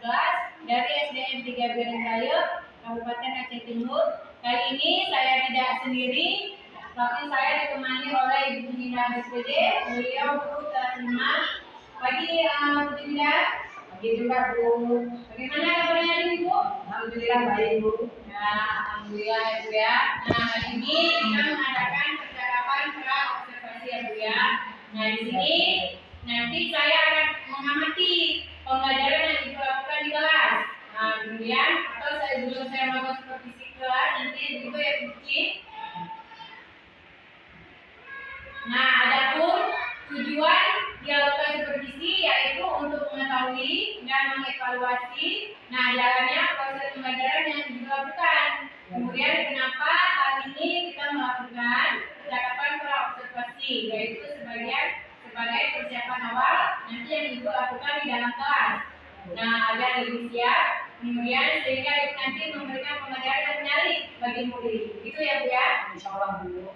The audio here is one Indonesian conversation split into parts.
kelas dari SDN 3 Birendraya, Kabupaten Aceh Timur. Kali ini saya tidak sendiri, tapi saya ditemani oleh Ibu Dinda BPD. Beliau guru kelas 5. Pagi Bu Dinda. Pagi juga Bu. Bagaimana kabarnya Ibu? Alhamdulillah baik Bu. Ya, alhamdulillah ya Bu ya. Nah, hari ini kita mengadakan percakapan pra observasi ya Bu ya. Nah, di sini nanti saya akan mengamati pembelajaran yang dilakukan di kelas. Nah, kemudian atau sebelum saya melakukan supervisi kelas, nanti juga ya kunci. Nah, adapun tujuan dilakukan supervisi yaitu untuk mengetahui dan mengevaluasi jalannya proses pembelajaran yang dilakukan. Kemudian kenapa hal ini kita melakukan percakapan pra observasi, yaitu sebagai persiapan awal nanti yang Ibu lakukan di dalam kelas. Nah, agar lebih siap, kemudian sehingga Ibu nanti memberikan pembelajaran yang menarik bagi murid. Itu ya Bu ya? Insyaallah Bu.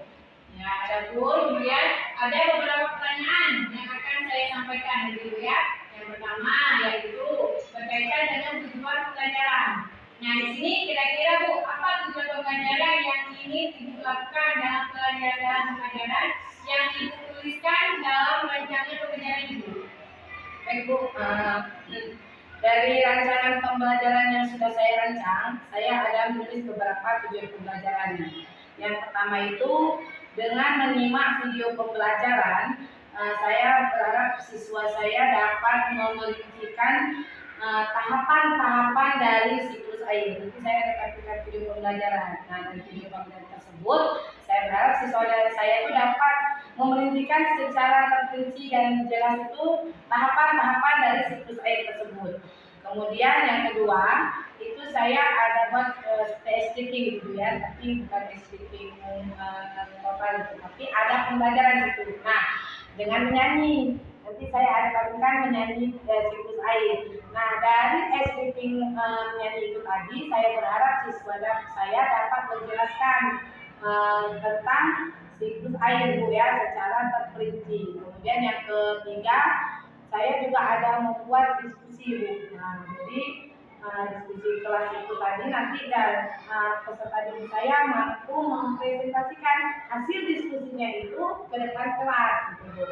Ya, adapun kemudian ada beberapa pertanyaan yang akan saya sampaikan Bu ya. Yang pertama yaitu berkaitan dengan tujuan pembelajaran. Nah, di sini kira-kira Bu, apa tujuan pembelajaran yang ingin Ibu lakukan dalam pembelajaran yang Ibu tuliskan dalam rancangan pembelajaran Ibu? Baik Bu, dari rancangan pembelajaran yang sudah saya rancang, saya ada menulis beberapa tujuan pembelajarannya. Yang pertama itu, dengan menyimak video pembelajaran, saya berharap siswa saya dapat memerincikan tahapan-tahapan dari siklus air. Nanti saya rekapitulasi video pembelajaran. Nah, dari video pembelajaran tersebut, saya berharap siswa saya itu dapat memerincikan secara terperinci dan jelas itu tahapan-tahapan dari siklus air tersebut. Kemudian yang kedua, itu saya ada buat speaking gitu ya, tapi bukan speaking total gitu, tapi ada pembelajaran itu. Nah, dengan menyanyi, nanti saya ada gabungkan menyanyi siklus air. Nah, dari speaking menyanyi itu tadi, saya berharap siswa saya dapat menjelaskan tentang siklus air Bu ya, secara terperinci. Kemudian yang ketiga, saya juga ada membuat diskusi Bu. Nah, jadi diskusi kelas itu tadi nanti peserta didik saya mampu mempresentasikan hasil diskusinya itu ke depan kelas gitu Bu.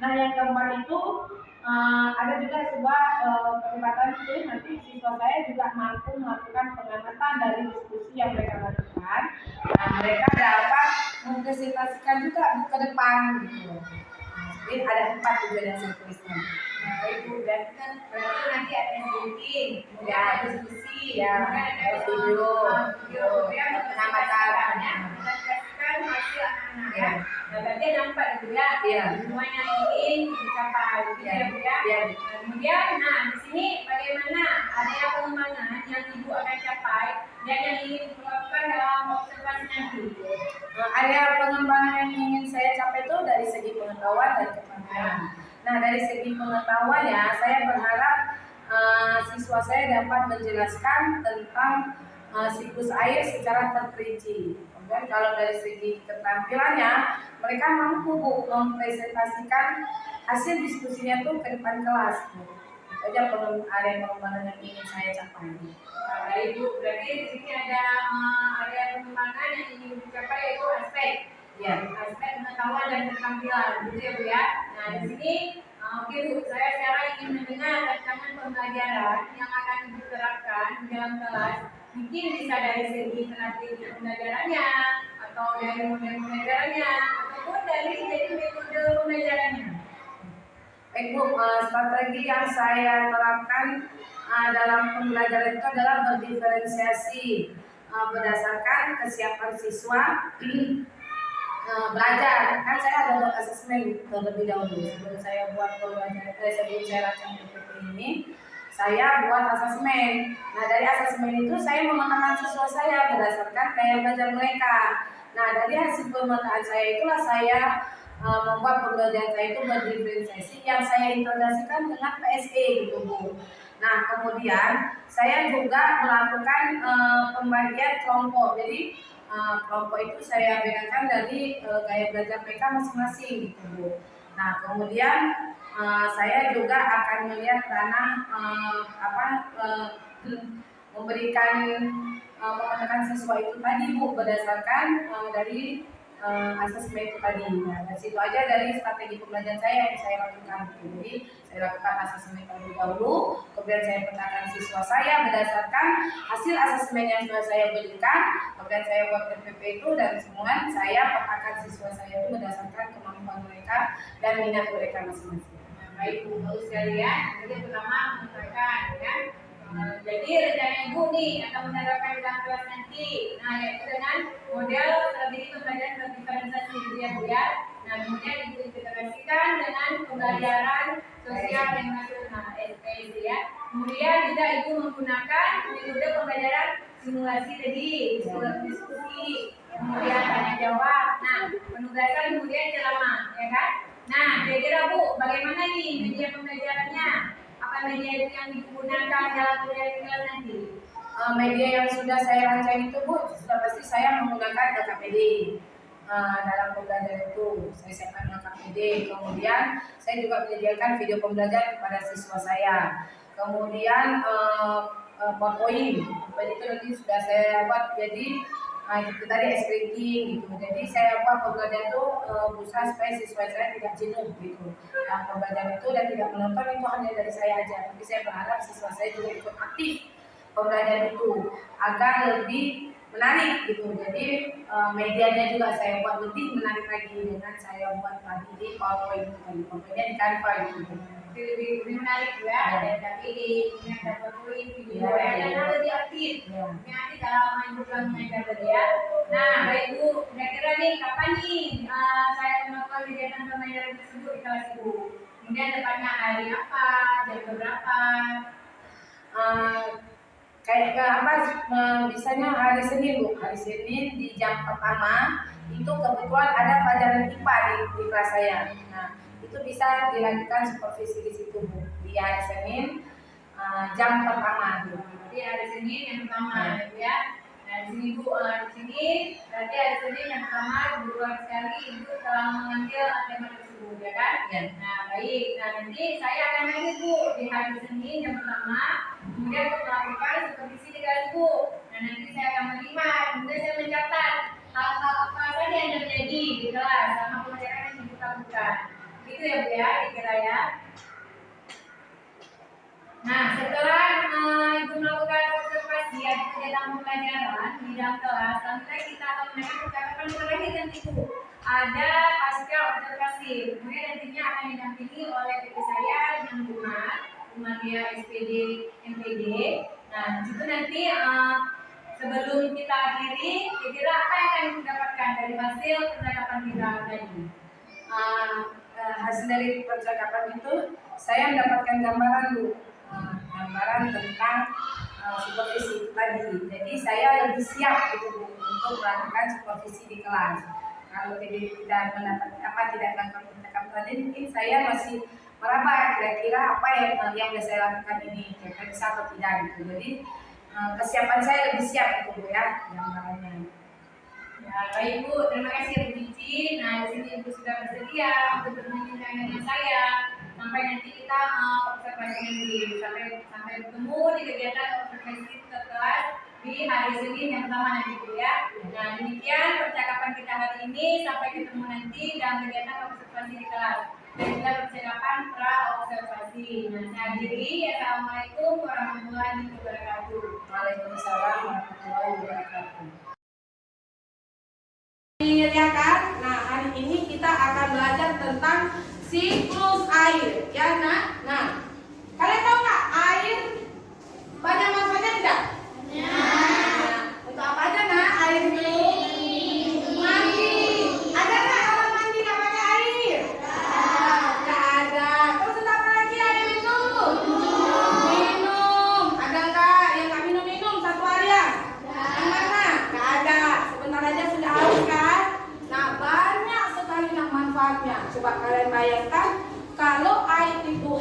Nah, yang keempat itu ada juga sebuah kesempatan itu nanti siswa saya juga mampu melakukan pengamatan dari diskusi yang mereka lakukan. Nah, mereka dapat mempresentasikan juga ke depan gitu. Jadi ada 4 tujuan yang saya tuliskan. Nah, Ibu, dan kan berarti nanti ada speaking, kemudian ada diskusi, kemudian ada video, pengamatan, kita kasihkan hasil anak-anak ya. Nah, berarti ada 4 Ibu ya. Semua yang ingin dicapai, gitu ya Bu ya. Nah, kemudian, di sini bagaimana ada pengembangan yang Ibu akan capai dan yang ingin dilakukan dalam observasi nanti? Area pengembangan yang ingin saya capai itu dari segi pengetahuan dan keterampilan. Nah, dari segi pengetahuannya, saya berharap siswa saya dapat menjelaskan tentang siklus air secara terperinci. Kemudian kalau dari segi keterampilannya, mereka mampu mempresentasikan hasil diskusinya itu ke depan kelas. Itu aja area pengembangan yang ingin saya capai. Baik Bu, berarti di sini ada area pengembangan yang ingin dicapai yaitu aspek pengetahuan dan keterampilan, gitu ya Bu ya. Nah, di sini oke Bu, saya sekarang ingin mendengar rancangan pembelajaran yang akan Ibu terapkan di dalam kelas. Mungkin bisa dari segi strategi pembelajarannya, atau dari model pembelajarannya, ataupun dari metode pembelajarannya. Baik Bu, strategi yang saya terapkan dalam pembelajaran itu adalah berdiferensiasi berdasarkan kesiapan siswa belajar. Kan saya ada buat asesmen terlebih dahulu sebelum saya buat pembelajaran, sebelum saya rancang PPT ini, saya buat asesmen. Nah, dari asesmen itu saya memetakan siswa saya berdasarkan gaya belajar mereka. Nah, dari hasil pemetaan saya itulah saya membuat pembelajaran saya itu berdiferensiasi yang saya integrasikan dengan PSE gitu Bu. Nah, kemudian saya juga melakukan pembagian kelompok. Jadi kelompok itu saya bedakan dari gaya belajar mereka masing-masing gitu Bu. Nah, kemudian saya juga akan melihat ranah memberikan pengetahuan siswa itu tadi Bu, berdasarkan dari asesmen itu tadi. Nah, dari situ aja dari strategi pembelajaran saya yang saya lakukan. Jadi saya lakukan asesmen terlebih dahulu, kemudian saya petakan siswa saya berdasarkan hasil asesmen yang sudah saya berikan, kemudian saya buat PPP itu dan semua saya petakan siswa saya itu berdasarkan kemampuan mereka dan minat mereka masing-masing. Nah, baik Bu, sekalian, jadi pertama menentukan ya. Jadi rencana Ibu nih akan menerapkan dalam kelas nanti. Nah, yaitu dengan model strategi pembelajaran berdiferensiasi ya Bu ya. Nah, kemudian Ibu integrasikan dengan pembelajaran sosial dan nasional (SPS) ya. Kemudian juga Ibu menggunakan metode pembelajaran simulasi tadi, diskusi, kemudian tanya jawab. Nah, penugasan kemudian ceramah, ya kan? Nah, kira-kira Bu, bagaimana nih media pembelajarannya? Apa media itu yang digunakan dalam pembelajaran kelas nanti? Media yang sudah saya rancang itu Bu, sudah pasti saya menggunakan KKPD. Dalam pembelajaran itu saya siapkan KKPD. Kemudian saya juga menyediakan video pembelajaran kepada siswa saya. Kemudian PowerPoint itu nanti sudah saya buat jadi itu tadi scripting gitu. Jadi saya buat pembelajaran itu berusaha supaya siswa saya tidak jenuh gitu. Nah, pembelajaran itu dan tidak menonton itu hanya dari saya aja. Tapi saya berharap siswa saya juga ikut aktif pembelajaran itu agar lebih menarik gitu. Jadi medianya juga saya buat lebih menarik lagi dengan saya buat tadi di PowerPoint itu. PowerPointnya di Canva gitu. Lebih menarik ya, dan tapi yang dapat poin video ya, dan lebih aktif. Nanti kalau main bukan mengajar tadi ya. Nah, baik Bu, kira-kira nih kapan nih saya melakukan kegiatan pembelajaran tersebut di kelas Ibu? Kemudian tepatnya hari apa, jam berapa? Misalnya hari Senin Bu, hari Senin di jam pertama itu kebetulan ada pelajaran IPA di kelas saya. Nah, itu bisa dilakukan supervisi di situ Bu, di hari Senin jam pertama Bu. Jadi hari Senin yang pertama ya. Nah, di sini Bu, di sini berarti hari Senin yang pertama berulang sekali Ibu telah mengambil tema tersebut ya kan? Ya. Nah, baik. Nah, nanti saya akan lanjut Bu di hari Senin yang pertama, kemudian untuk melakukan supervisi di kelas Bu. Nah, nanti saya akan menerima, kemudian saya mencatat hal-hal apa saja yang terjadi di kelas sama pelajaran yang Ibu lakukan. Gitu ya Bu ya, dikira ya. Nah, setelah Ibu melakukan observasi atau kegiatan pembelajaran di dalam kelas, selanjutnya kita akan menaikkan percakapan terakhir nanti Bu. Ada pasca observasi, kemudian nantinya akan didampingi oleh PT saya dengan Umar dia SPD MPD. Nah, itu nanti sebelum kita akhiri, kira-kira apa yang akan didapatkan dari hasil percakapan kita tadi? Hasil dari percakapan itu saya mendapatkan gambaran Bu, gambaran tentang supervisi itu tadi. Jadi saya lebih siap gitu Bu untuk melakukan supervisi di kelas. Kalau tidak mendapat tidak melakukan percakapan tadi, mungkin saya masih meraba kira-kira apa yang sudah saya lakukan ini kira-kira bisa atau tidak gitu. Jadi kesiapan saya lebih siap gitu Bu ya gambarannya. Ya, baik Bu, terima kasih Bu Cici. Nah, di sini Ibu sudah bersedia untuk berbincang dengan saya. Sampai nanti kita observasi nanti sampai bertemu di kegiatan observasi kelas di hari Senin yang pertama nanti Bu ya. Nah, demikian percakapan kita hari ini, sampai ketemu nanti dalam kegiatan observasi di kelas. Dan juga percakapan pra observasi. Nah, saya akhiri. Assalamualaikum warahmatullahi wabarakatuh. Waalaikumsalam warahmatullahi wabarakatuh. Kan? Nah, hari ini kita akan belajar tentang siklus air, ya Nah, kalian tahu nggak air banyak manfaatnya tidak? Nah, untuk apa aja air itu? Mandi. Ada nggak orang mandi nggak pakai air? Nggak ada. Terus untuk apa lagi air itu? Minum. Ada nggak yang nggak minum satu hari ya? Yang mana? Nggak ada. Sebentar aja sudah haus kan? Nah, banyak sekali manfaatnya. Coba kalian bayangkan kalau air itu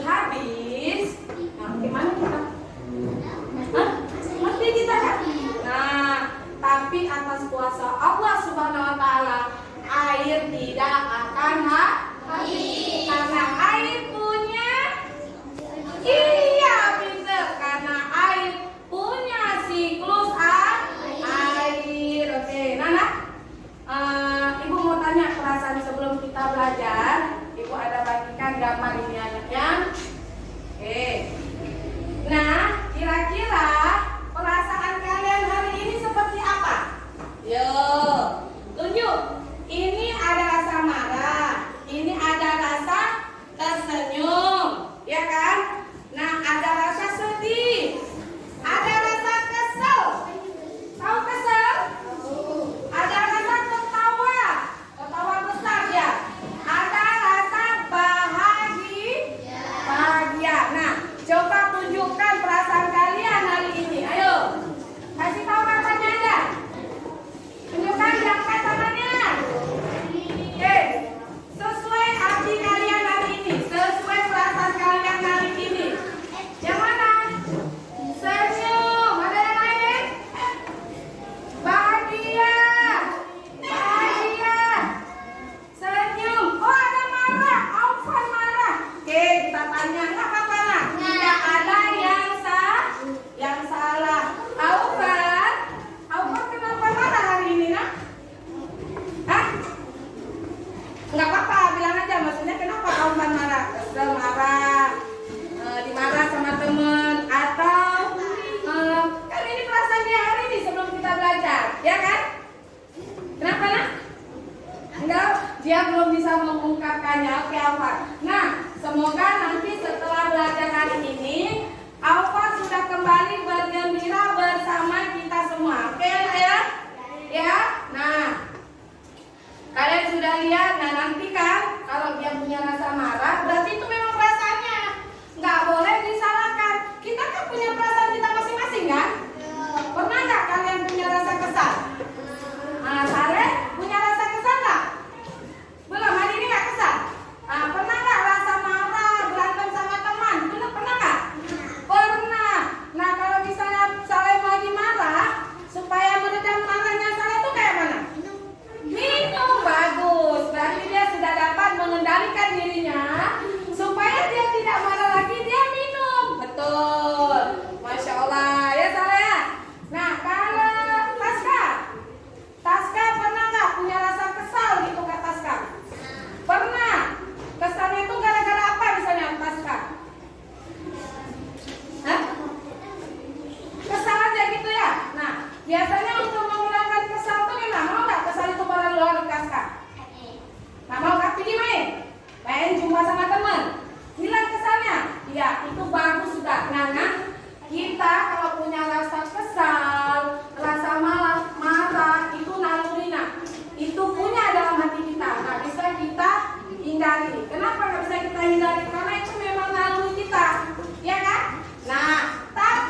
kalau punya rasa kesal, rasa marah, itu nalurina. Itu punya dalam hati kita, nggak bisa kita hindari. Kenapa nggak bisa kita hindari? Karena itu memang naluri kita, ya kan? Nah,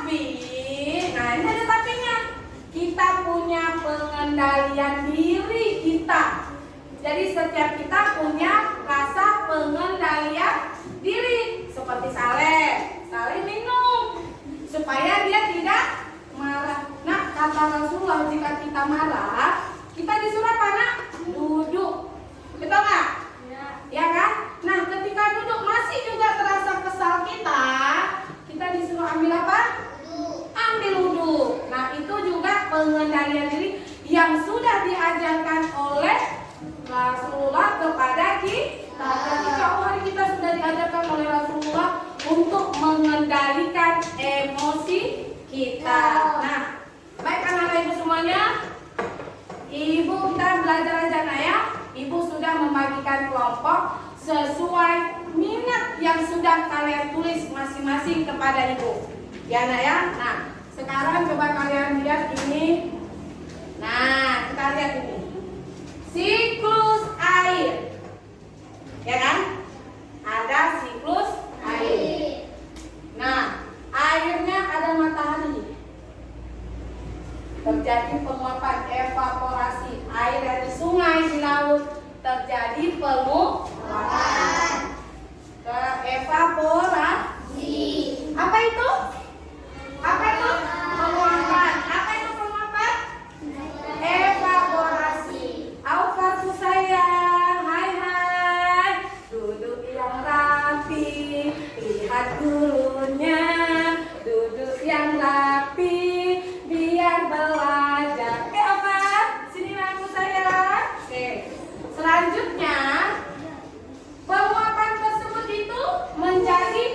ini ada tapinya. Kita punya pengendalian diri kita. Jadi setiap kita punya rasa pengendalian diri. Seperti Saleh minum supaya dia tidak marah. Nah, kata Rasulullah, jika kita marah, kita disuruh apa, nak? Duduk. Betul nggak? Ya kan? Nah, ketika duduk masih juga terasa kesal kita disuruh ambil apa? Ambil wudhu. Nah, itu juga pengendalian diri yang sudah diajarkan oleh Rasulullah kepada kita. Jadi jauh hari kita sudah diajarkan oleh Rasulullah untuk mengendalikan emosi kita. Nah, baik anak-anak ibu semuanya, ibu kita belajar aja ya. Ibu sudah membagikan kelompok sesuai minat yang sudah kalian tulis masing-masing kepada ibu. Ya nak ya. Nah, sekarang coba kalian lihat ini. Nah, kita lihat ini. Siklus air. Ya kan? Ada siklus air. Nah, airnya ada matahari. Terjadi penguapan, evaporasi. Air dari sungai, di laut terjadi penguapan. Evaporasi. Apa itu? Apa itu? Penguapan. Apa itu penguapan? Evaporasi. Aufarku sayang, hai. Duduk yang rapi, lihat gurunya. Duduk yang rapi, biar belajar. Oke, apa? Sini aku sayang. Oke. Selanjutnya, penguapan tersebut itu menjadi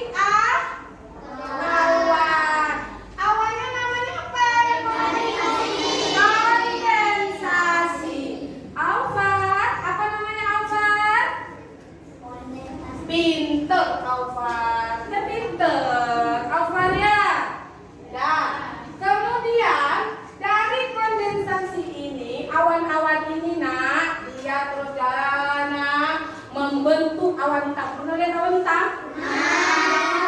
awan. Awannya namanya apa? Kondensasi. Alfat, apa namanya Alfat? Pinter Alfat. Udah pinter Alfat ya. Nah, kemudian dari kondensasi ini, awan-awan ini nak, dia terus jalan membentuk awan hitam. Pernah lihat awan hitam?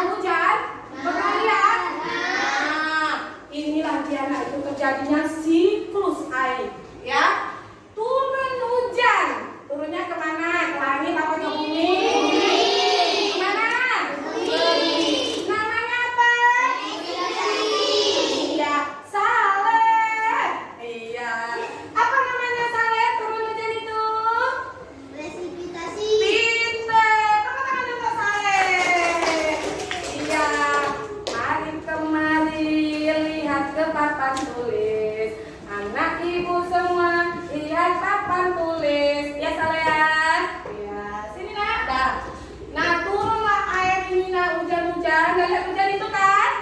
Hujan? Pernah lihat? Nah, inilah dia nak, itu terjadinya siklus air. Ya, turun hujan. Turunnya kemana? Ke langit apa ke bumi? Kemana? Bumi. Namanya apa? Iya, Saleh. Iya. Apa namanya Saleh? Turun hujan itu? Pinter. Tepuk tangan untuk Saleh. Iya. Mari kemari lihat ke papan tulis. Anak ibu semua lihat papan tulis. Ya Saleh ya. Ya. Sini nak. Dah. Nah, turunlah air ini nak, hujan-hujan. Nggak lihat hujan itu kan?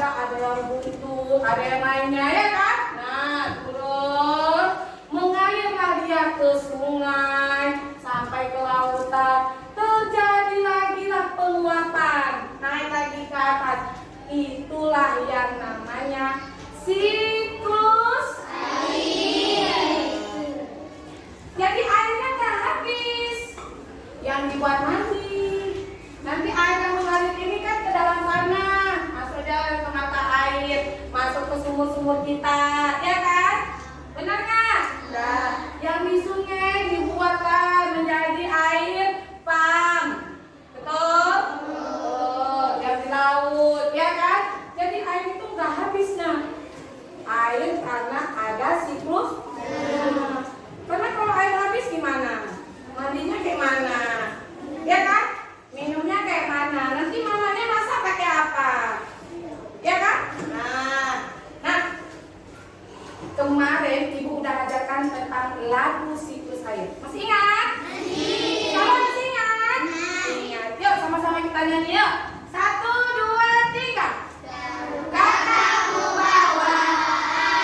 Ada yang buntu, ada yang lainnya ya kan? Nah, turun. Mengalirlah dia ke sungai sampai ke lautan. Terjadi lagi lah penguapan, naik lagi ke atas. Itulah yang namanya siklus air. Jadi airnya nggak habis, yang dibuat mandi. Nanti air yang mengalir ini kan ke dalam sana, masuk jalan ke mata air, masuk ke sumur-sumur kita, ya kan? Benar kan? Nah, yang di sungai dibuatlah menjadi air pam. Betul? Oh, yang di laut, ya kan? Jadi air itu nggak habis nah. Air karena ada siklus. Karena kalau air habis gimana? Mandinya kayak mana? Ya kan? Minumnya kayak mana? Nanti mamanya masak pakai apa? Ya kan? Nah, kemarin ibu udah ajarkan tentang lagu siklus air. Masih ingat? Kalau masih ingat? Ingat. Yuk sama-sama kita nyanyi yuk. 1, 2, 3. Kakakku bawa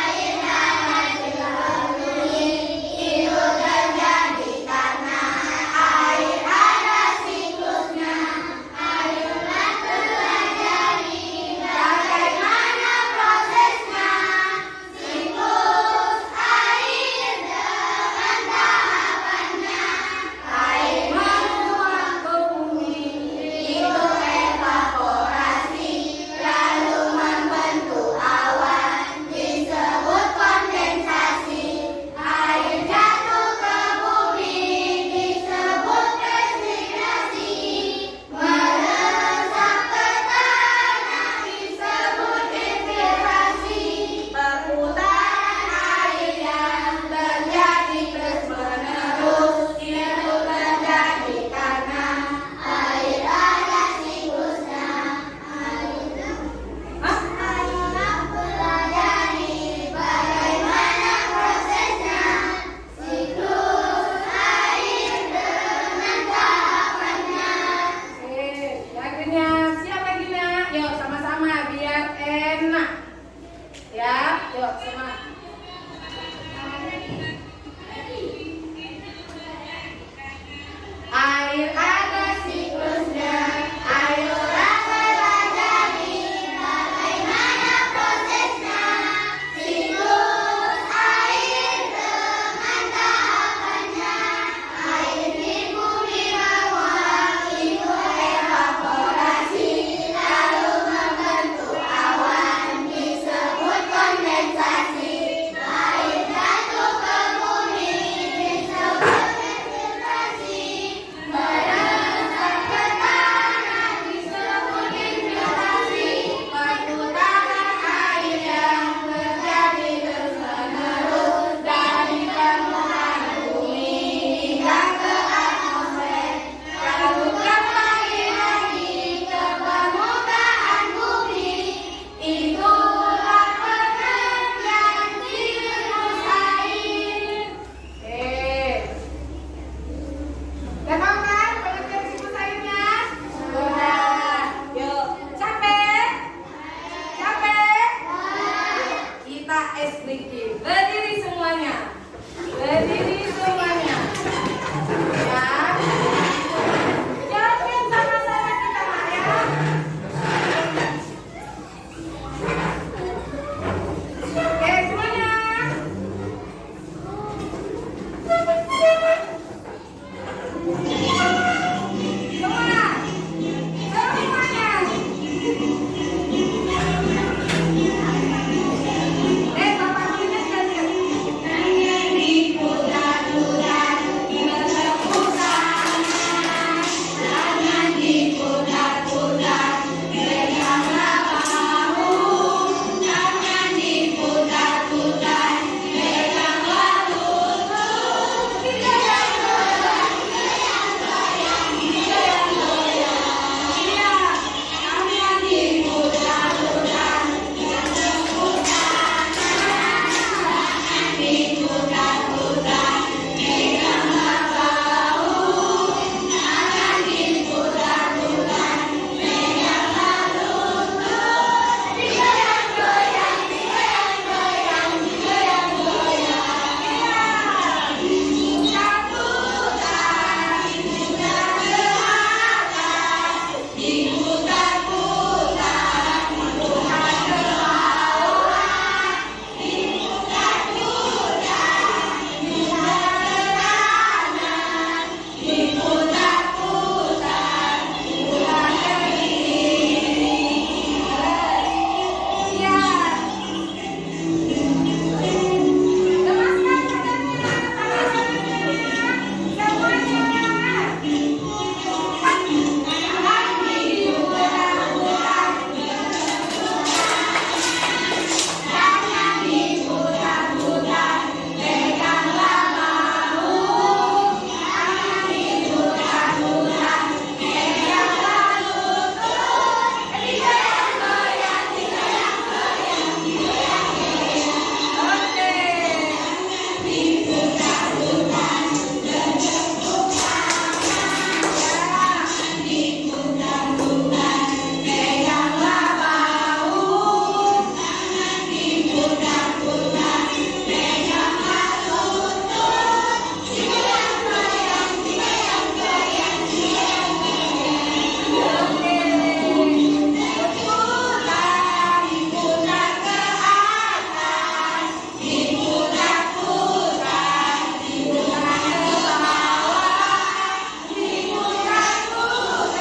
air hangat dilalui, itu terjadi karena air ada siklusnya. Ayolah pelajari bagaimana Yuk, semangat. Air ada siklusnya, ayolah pelajari bagaimana prosesnya. Siklus air dengan tahapannya, air di bumi bawah itu evaporasi, lalu membentuk awan disebut kondensasi. Air jatuh ke bumi disebut infiltrasi. Meresap ke tanah disebut infiltrasi. Perputaran air yang terjadi terus-menerus dari permukaan bumi hingga ke atmosfer, lalu kembali lagi ke permukaan bumi. Itulah pengertian siklus air. Udah tahu kan pengertian siklus airnya? Udah. Yuk, capek? Capek? Kita sedikit. Berdiri semuanya. Berdiri semuanya. Ya. Jawabin sama-sama kita, Mak, ya. Oke, semuanya. Semua. Semuanya. Bapak gurunya sekalian. Tangan diputar-putar, bertepuk tangan. Tangan diputar-putar, peganglah bahu. Tangan diputar-putar, peganglah lutut. Goyang-goyang, goyang-goyang, goyang-goyang. Iya, tangan diputar-putar, bertepuk tangan. Tangan diputar-putar, peganglah bahu. Tangan diputar-putar, peganglah lutut. Digoyang-goyang, digoyang-goyang, digoyang-goyang. Iya, diputar-putar, diputar ke atas, diputar-putar, diputar ke bawah, diputar-putar, diputar ke kanan, diputar-putar, diputar ke kiri. Iya. Lemaskan badannya, tangan-tangannya, semuanya. Tangan diputar-putar, tangan diputar-putar, peganglah bahu. Tangan diputar-putar, peganglah lutut. Digoyang-goyang, digoyang-goyang, digoyang-goyang. Oke. Diputar-putar, bertepuk tangan. Diputar-putar, peganglah bahu. Tangan diputar-putar, peganglah lutut. Digoyang-goyang, digoyang-goyang, digoyang-goyang. Oke. Putar, diputar ke atas, diputar-putar, diputar ke bawah, diputar-putar,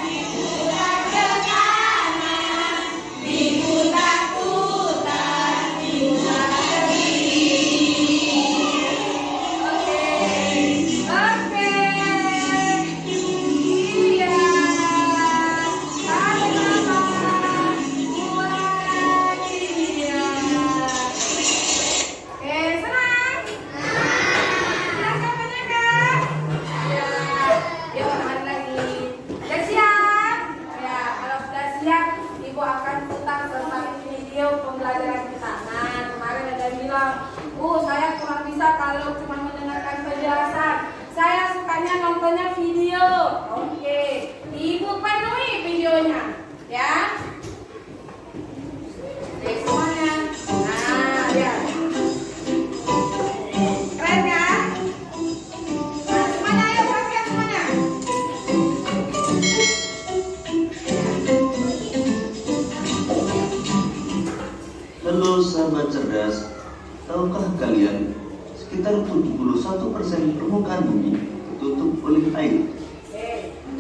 diputar ke kanan, diputar-putar, diputar ke kiri. Oke. Oke. Iya. Sama-sama. Mulai. Iya. Oke, senang? Sudah capeknya kan? Ya. Yuk, teman lagi. Udah siap? Ya, kalau sudah siap, Ibu akan putar tentang video pembelajaran kita. Nah, kemarin ada bilang, saya kurang bisa kalau cuma mendengarkan penjelasan. Saya sukanya nontonnya video. Oke, Ibu penuhi videonya, ya. Oke, semuanya. Nah, Halo sahabat cerdas, tahukah kalian sekitar 71% permukaan bumi tertutup oleh air.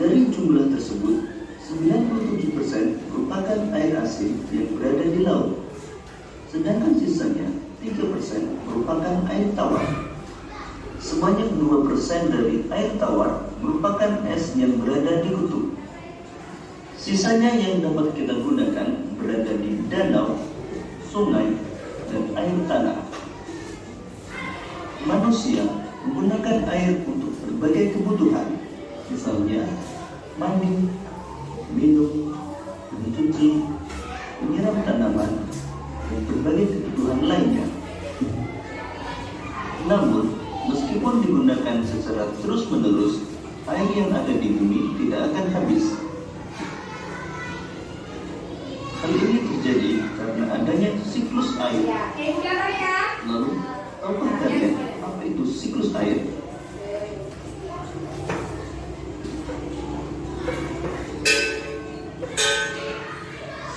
Dari jumlah tersebut, 97% merupakan air asin yang berada di laut. Sedangkan sisanya 3% merupakan air tawar. Sebanyak 2% dari air tawar merupakan es yang berada di kutub. Sisanya yang dapat kita gunakan berada di danau, sungai, dan air tanah. Manusia menggunakan air untuk berbagai kebutuhan, misalnya mandi, minum, mencuci, menyiram tanaman, dan berbagai kebutuhan lainnya. Namun, meskipun digunakan secara terus-menerus, air yang ada di bumi tidak akan habis. Hal ini terjadi karena adanya siklus air. Lalu, tahukah kalian apa itu siklus air?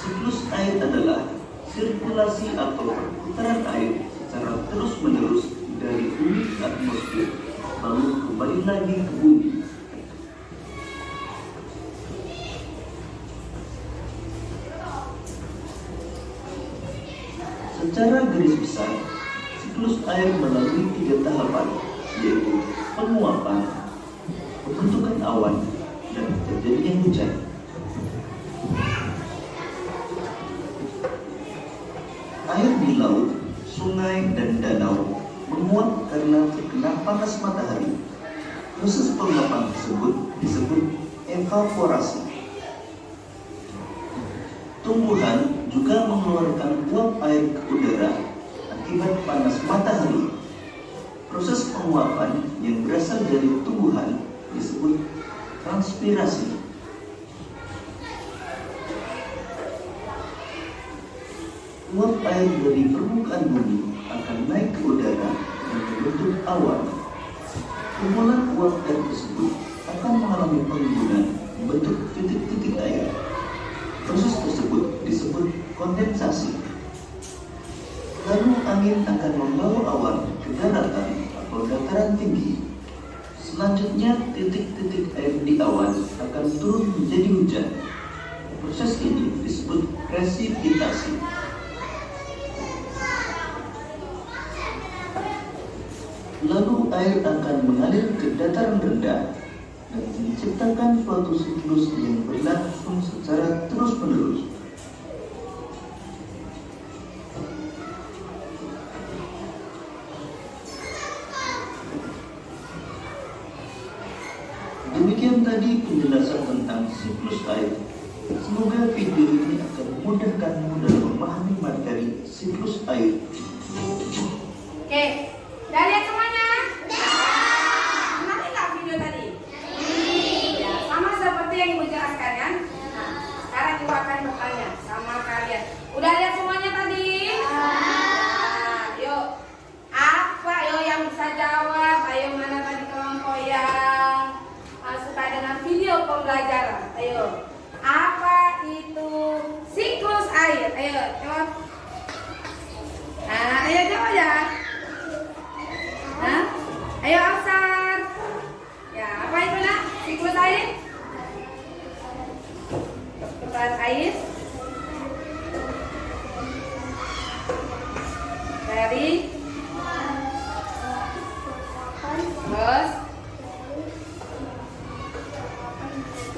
Siklus air adalah sirkulasi atau perputaran air secara terus-menerus dari bumi ke atmosfer, lalu kembali lagi ke bumi. Secara garis besar, siklus air melalui 3 tahapan, yaitu penguapan, pembentukan awan, dan terjadinya hujan. Air di laut, sungai, dan danau menguap karena terkena panas matahari. Proses penguapan tersebut disebut evaporasi. Tumbuhan juga mengeluarkan uap air ke udara akibat panas matahari. Proses penguapan yang berasal dari tumbuhan disebut transpirasi. Uap air dari permukaan bumi akan naik ke udara dan membentuk awan. Kumpulan uap air tersebut akan mengalami penimbunan membentuk titik-titik air. Proses tersebut disebut kondensasi. Lalu angin akan membawa awan ke daratan atau dataran tinggi. Selanjutnya titik-titik air di awan akan turun menjadi hujan. Proses ini disebut presipitasi. Lalu air akan mengalir ke dataran rendah dan menciptakan suatu siklus yang berlangsung secara terus-menerus. Demikian tadi penjelasan tentang siklus air. Semoga video ini akan memudahkanmu dalam memahami materi siklus air. Oke, udah lihat semuanya? Menarik nggak video tadi? Ya, sama seperti yang Ibu jelaskan kan? Nah, sekarang Ibu akan bertanya sama kalian. Udah lihat semuanya tadi? Nah, yuk. Apa yang bisa jawab? Ayo, mana tadi kelompok yang suka dengan video pembelajaran? Ayo. Apa itu siklus air? Ayo, jawab. Nah, ayo jawab ya. Nah, ayo Afsar. Ya, apa itu nak? Siklus air? Perputaran air dari terus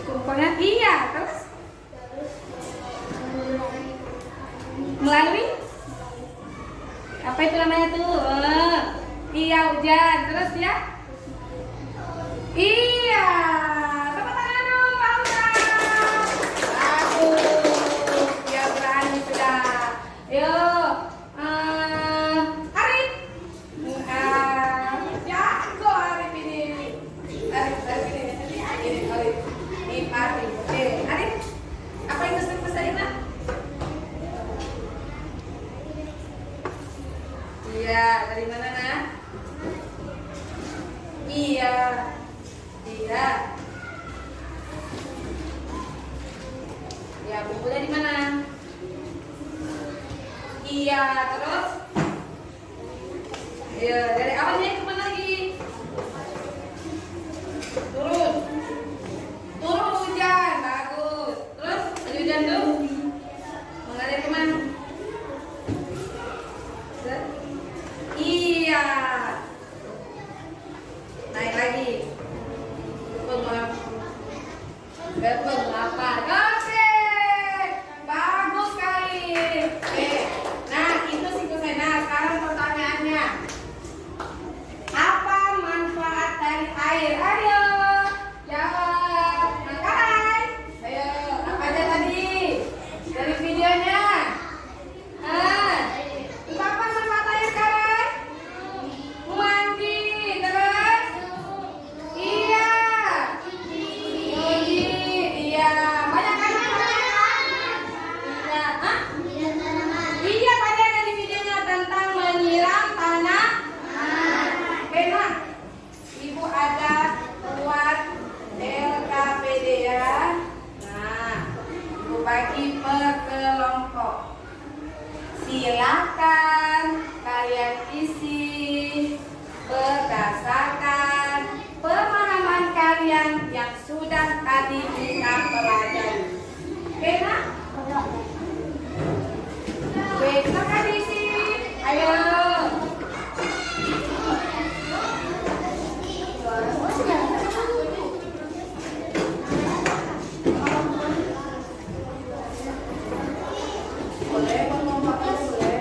komponen terus melalui apa itu namanya tuh? Hujan. Terus ya? Iya. Tepuk tangan dong, Pak Ustaz. Bagus. Ya berani sudah. Yuk. Arif. Jago Arif ini. Arif ini. Arif. Ini Arif. Arif. Apa yang Ustaz tadi, Nak? Iya, dari mana, Nak? Iya. Ya, bukunya di mana? Iya, terus? Iya, dari awalnya kemana lagi? Turun. Turun hujan, bagus. Terus ada hujan tuh? Mengalir kemana? Iya. Naik lagi. Berpenglapar. Oke. Bagus sekali. Oke. Nah, itu siklusnya. Nah, sekarang pertanyaannya. Apa manfaat dari air? Ayo. Jawab. Mangkai. Ayo. Apa aja tadi? Dari videonya. Itu apa manfaat air sekarang? Mandi. Terus? Iya. Nyuci. Iya. Banyak kan? Iya. Hah? Iya, tadi ada di videonya tentang menyiram tanah. Oke, nah. Ibu ada buat LKPD ya. Nah, Ibu bagi per kelompok. Silakan kalian isi berdasarkan pemahaman kalian yang sudah tadi kita pelajari. Oke, nah? Oke, silakan diisi. Ayo. Boleh, mengompakkan boleh.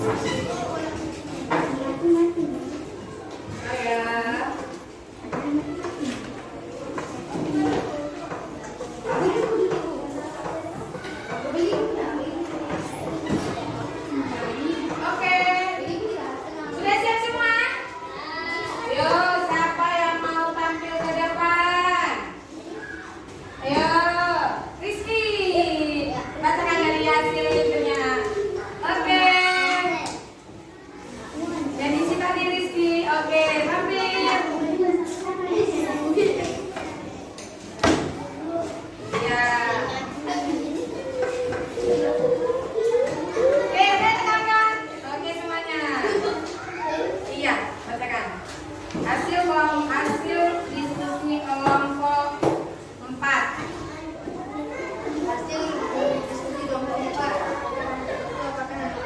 Oke, sudah siap semua? Yuk, siapa yang mau tampil ke depan? Ayo, Rizky, bacakan dari hasil itunya. Oke, jadi si tadi Rizky. Oke, tampil. Ya. Oke, udah tekan. Oke semuanya. Iya, bacakan. Hasil diskusi kelompok 4. Hasil diskusi kelompok 4 itu apakah nanti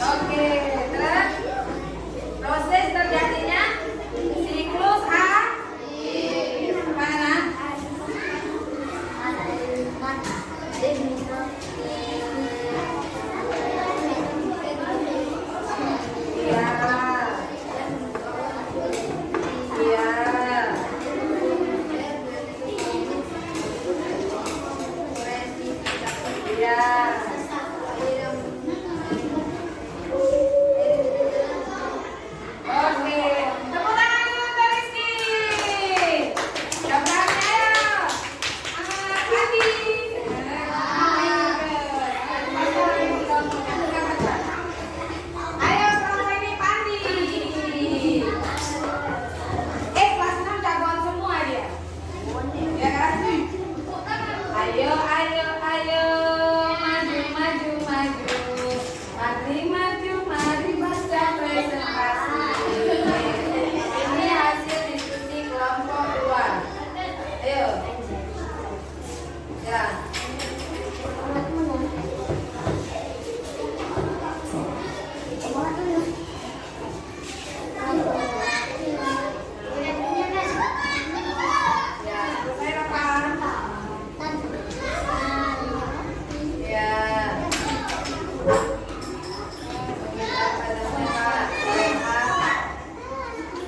Oke, terus proses terjadinya siklus mana? Iya. Iya. Iya. Oke, tepuk tangan dulu untuk Rizky. Jawabannya ayo. Adi. Ayo kelompok ini Pandi. Kelas 6 jagoan semua dia. Ya kan? Ayo, ayo, ayo. Maju, maju, maju. Mari maju, mari baca presentasi. Ini hasil diskusi kelompok 2. Ayo. Ya. Ya, selesai rekam. Ya.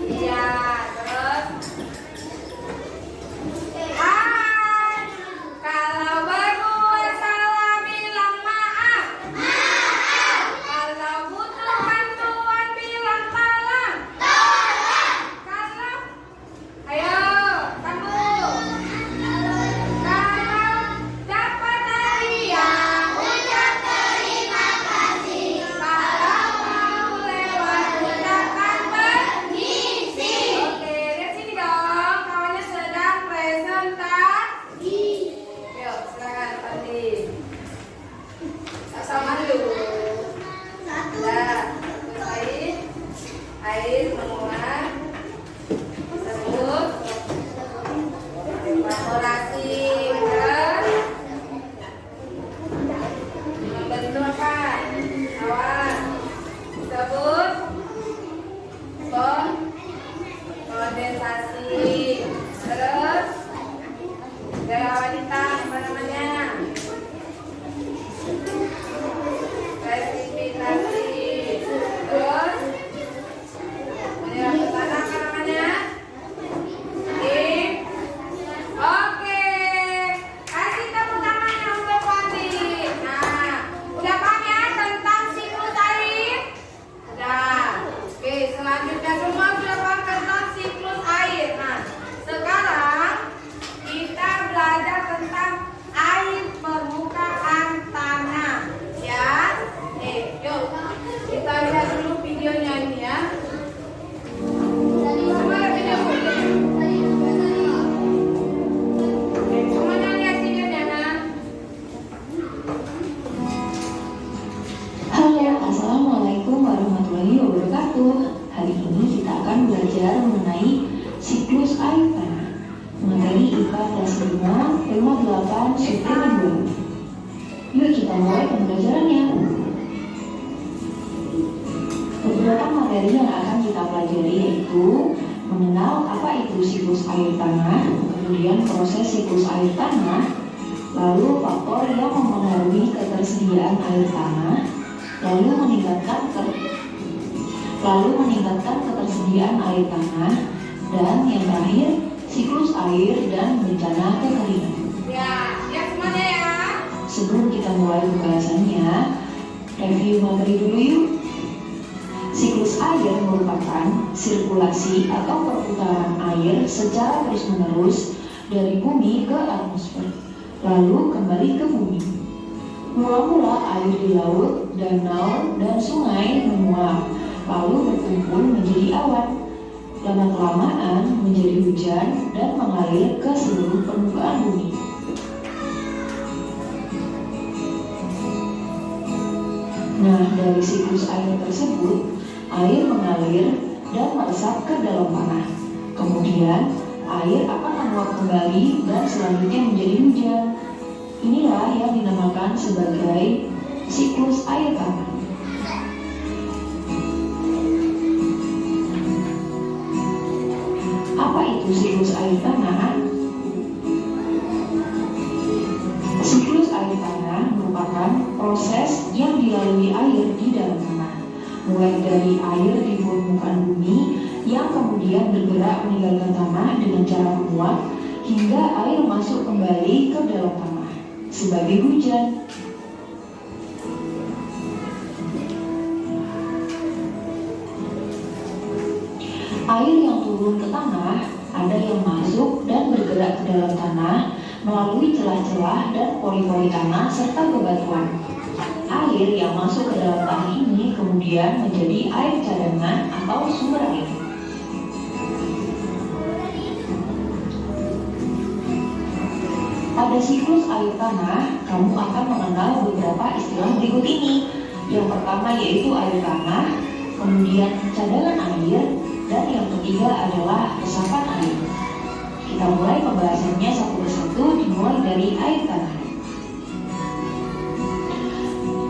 Iya, terus hai, kalau berbuat salah bilang maaf. Kalau butuh bantuan bilang tolong. Kalau ayo sambung. Kalau dapat hadiah ucap terima kasih. Kalau mau lewat ucapkan permisi. Oke, lihat sini dong, kawannya sedang presentasi. Yuk, silakan Pandi. Sama dulu. Dah, selesai. Air semua. Sebut. Kolaborasi, benar. Membentuk apa? Awas. Sebut. Kondensasi. Terus. Gaya wanita, apa namanya? Presipitasi. Terus. Menyerap ke tanah, apa namanya? Oke, kasih tepuk tangannya untuk Pandi. Nah, udah paham ya tentang siklus air? Udah. Oke, selanjutnya semua sudah paham tentang siklus air. Nah, sekarang kita belajar tentang air permukaan tanah. Ya, yuk kita lihat dulu videonya ini ya. Semua lihat video. Semuanya lihat videonya, nah. Halo, Assalamualaikum warahmatullahi wabarakatuh. Hari ini kita akan belajar mengenai siklus air tanah. Materi IPA kelas 5, tema 8, subtema 2. Yuk kita mulai pembelajarannya. Beberapa materi yang akan kita pelajari yaitu mengenal apa itu siklus air tanah, kemudian proses siklus air tanah, lalu faktor yang mempengaruhi ketersediaan air tanah, lalu meningkatkan ketersediaan air tanah, dan yang terakhir siklus air dan bencana kekeringan. Ya, siap semuanya ya. Sebelum kita mulai pembahasannya, review materi dulu yuk. Siklus air merupakan sirkulasi atau perputaran air secara terus-menerus dari bumi ke atmosfer, lalu kembali ke bumi. Mula-mula air di laut, danau, dan sungai menguap, lalu berkumpul menjadi awan. Lama-kelamaan menjadi hujan dan mengalir ke seluruh permukaan bumi. Nah, dari siklus air tersebut, air mengalir dan meresap ke dalam tanah. Kemudian, air akan menguap kembali dan selanjutnya menjadi hujan. Inilah yang dinamakan sebagai siklus air tanah. Apa itu siklus air tanah? Siklus air tanah merupakan proses yang dilalui air di dalam tanah, mulai dari air di permukaan bumi yang kemudian bergerak meninggalkan tanah dengan cara menguap hingga air masuk kembali ke dalam tanah sebagai hujan. Air yang turun ke tanah ada yang masuk dan bergerak ke dalam tanah melalui celah-celah dan pori-pori tanah serta bebatuan. Air yang masuk ke dalam tanah ini kemudian menjadi air cadangan atau sumber air. Pada siklus air tanah, kamu akan mengenal beberapa istilah berikut ini. Yang pertama yaitu air tanah, kemudian cadangan air, dan yang ketiga adalah resapan air. Kita mulai pembahasannya satu persatu, dimulai dari air tanah.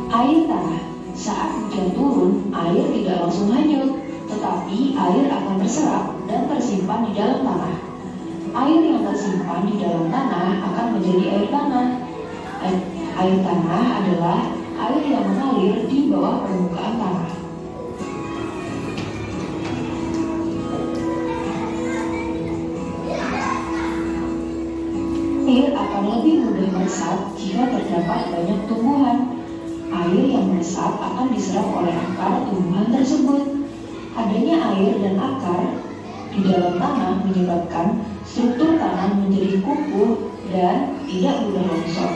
Air tanah, saat hujan turun, air tidak langsung hanyut, tetapi air akan terserap dan tersimpan di dalam tanah. Air yang tersimpan di dalam tanah akan menjadi air tanah. Air tanah adalah air yang mengalir di bawah permukaan tanah. Air akan lebih mudah meresap jika terdapat banyak tumbuhan. Air yang meresap akan diserap oleh akar tumbuhan tersebut. Adanya air dan akar di dalam tanah menyebabkan struktur tanah menjadi kukuh dan tidak mudah longsor.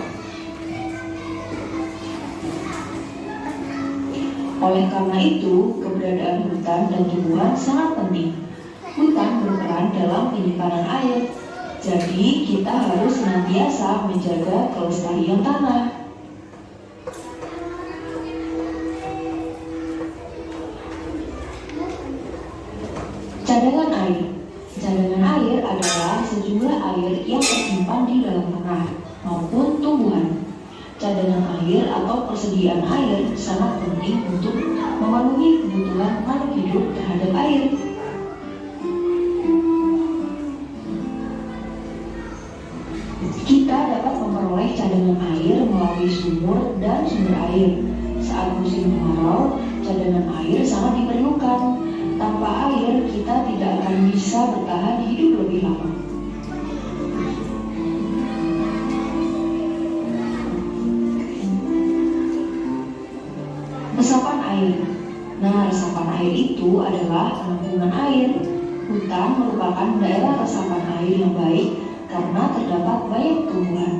Oleh karena itu, keberadaan hutan dan tumbuhan sangat penting. Hutan berperan dalam penyimpanan air. Jadi, kita harus senantiasa menjaga kelestarian tanah. Cadangan air. Cadangan air adalah sejumlah air yang tersimpan di dalam tanah maupun tumbuhan. Cadangan air atau persediaan air sangat penting untuk memenuhi kebutuhan makhluk hidup terhadap air. Kita dapat memperoleh cadangan air melalui sumur dan sumber air. Saat musim kemarau, cadangan air sangat diperlukan. Tanpa air, kita tidak akan bisa bertahan hidup lebih lama. Resapan air. Nah, resapan air itu adalah penampungan air. Hutan merupakan daerah resapan air yang baik karena terdapat banyak tumbuhan.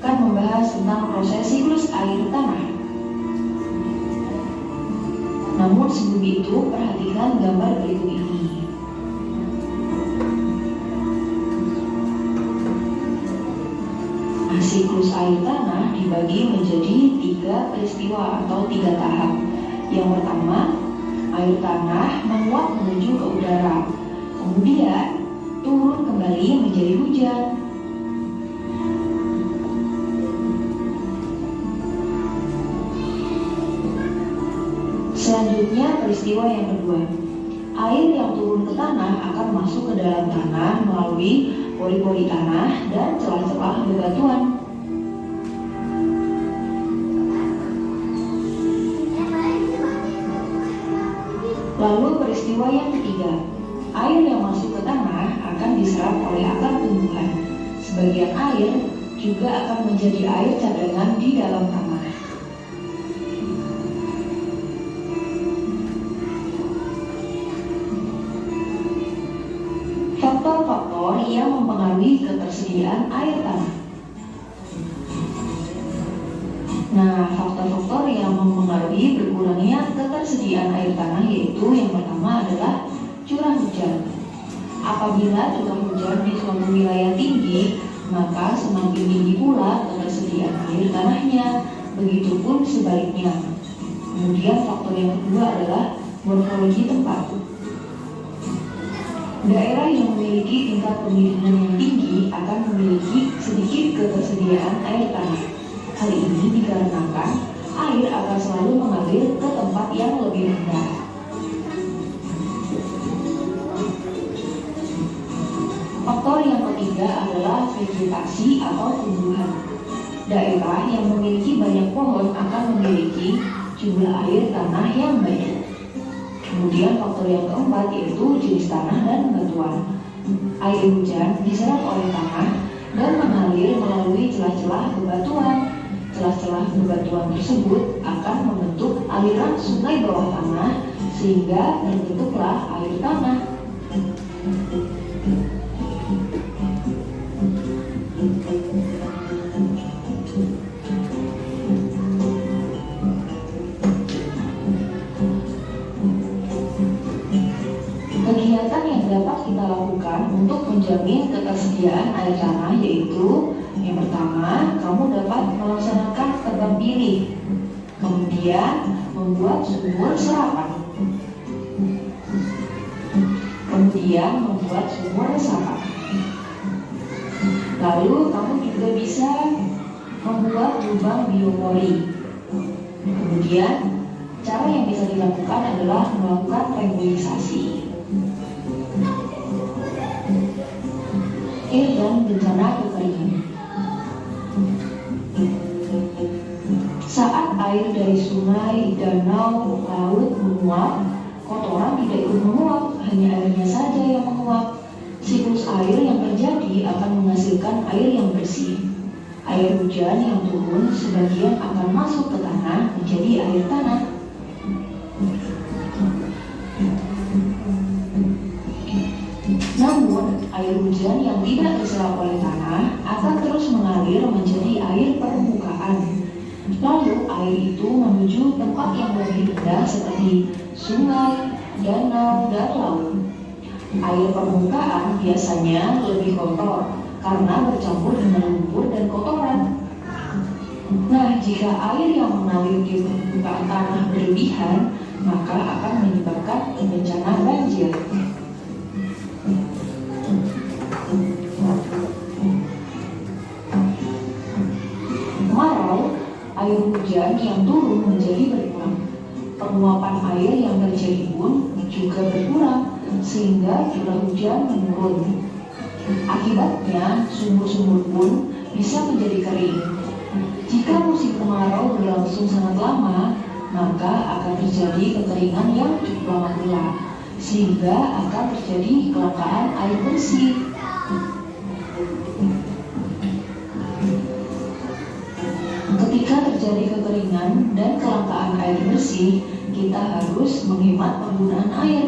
Akan membahas tentang proses siklus air tanah. Namun sebelum itu, perhatikan gambar berikut ini. Siklus air tanah dibagi menjadi 3 peristiwa atau 3 tahap. Yang pertama, air tanah menguap menuju ke udara, kemudian turun kembali menjadi hujan. Selanjutnya peristiwa yang kedua. Air yang turun ke tanah akan masuk ke dalam tanah melalui pori-pori tanah dan celah-celah bebatuan. Lalu peristiwa yang ketiga. Air yang masuk ke tanah akan diserap oleh akar tumbuhan. Sebagian air juga akan menjadi air cadangan di dalam tanah. Faktor-faktor yang mempengaruhi ketersediaan air tanah. Nah, faktor-faktor yang mempengaruhi berkurangnya ketersediaan air tanah yaitu yang pertama adalah curah hujan. Apabila curah hujan di suatu wilayah tinggi, maka semakin tinggi pula ketersediaan air tanahnya. Begitupun sebaliknya. Kemudian faktor yang kedua adalah morfologi tempat. Daerah yang memiliki tingkat pendinginan yang tinggi akan memiliki sedikit ketersediaan air tanah. Hal ini dikarenakan air akan selalu mengalir ke tempat yang lebih rendah. Faktor yang ketiga adalah vegetasi atau tumbuhan. Daerah yang memiliki banyak pohon akan memiliki jumlah air tanah yang banyak. Kemudian faktor yang keempat yaitu jenis tanah dan batuan. Air hujan diserap oleh tanah dan mengalir melalui celah-celah bebatuan. Celah-celah bebatuan tersebut akan membentuk aliran sungai bawah tanah sehingga terbentuklah air tanah. Kegiatan yang dapat kita lakukan untuk menjamin ketersediaan air tanah yaitu yang pertama, kamu dapat melaksanakan tebang pilih, kemudian membuat sumur serapan, lalu kamu juga bisa membuat lubang biopori. Kemudian cara yang bisa dilakukan adalah melakukan rembulisasi. Dan bencana kekeringan. Saat air dari sungai, danau, laut menguap, kotoran tidak ikut menguap, hanya airnya saja yang menguap. Siklus air yang terjadi akan menghasilkan air yang bersih. Air hujan yang turun sebagian akan masuk ke tanah menjadi air tanah. Namun, air hujan yang tidak diserap oleh tanah akan terus mengalir menjadi air permukaan. Lalu, air itu menuju tempat yang lebih rendah seperti sungai, danau, dan laut. Air permukaan biasanya lebih kotor karena bercampur dengan lumpur dan kotoran. Nah, jika air yang mengalir di permukaan tanah berlebihan, maka akan menyebabkan bencana banjir. Kemarau, air hujan yang turun menjadi berkurang. Penguapan air yang terjadi pun juga berkurang sehingga curah hujan menurun. Akibatnya sumur-sumur pun bisa menjadi kering. Jika musim kemarau berlangsung sangat lama, maka akan terjadi kekeringan yang cukup lama pula, sehingga akan terjadi kelangkaan air bersih. Ketika terjadi kekeringan dan kelangkaan air bersih, kita harus menghemat penggunaan air.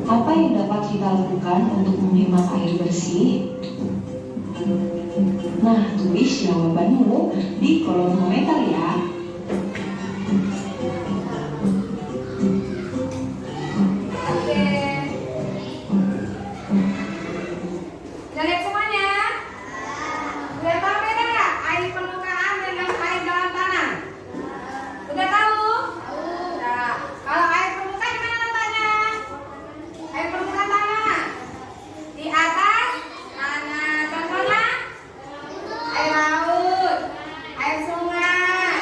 Apa yang dapat kita lakukan untuk menghemat air bersih? Nah, tulis jawabanmu di kolom komentar ya. Udah lihat semuanya? Udah tahu beda nggak air permukaan dengan air dalam tanah? Udah tahu? Nah, kalau air permukaan gimana letaknya? Air permukaan tanah di atas tanah, contohnya air laut, air sungai,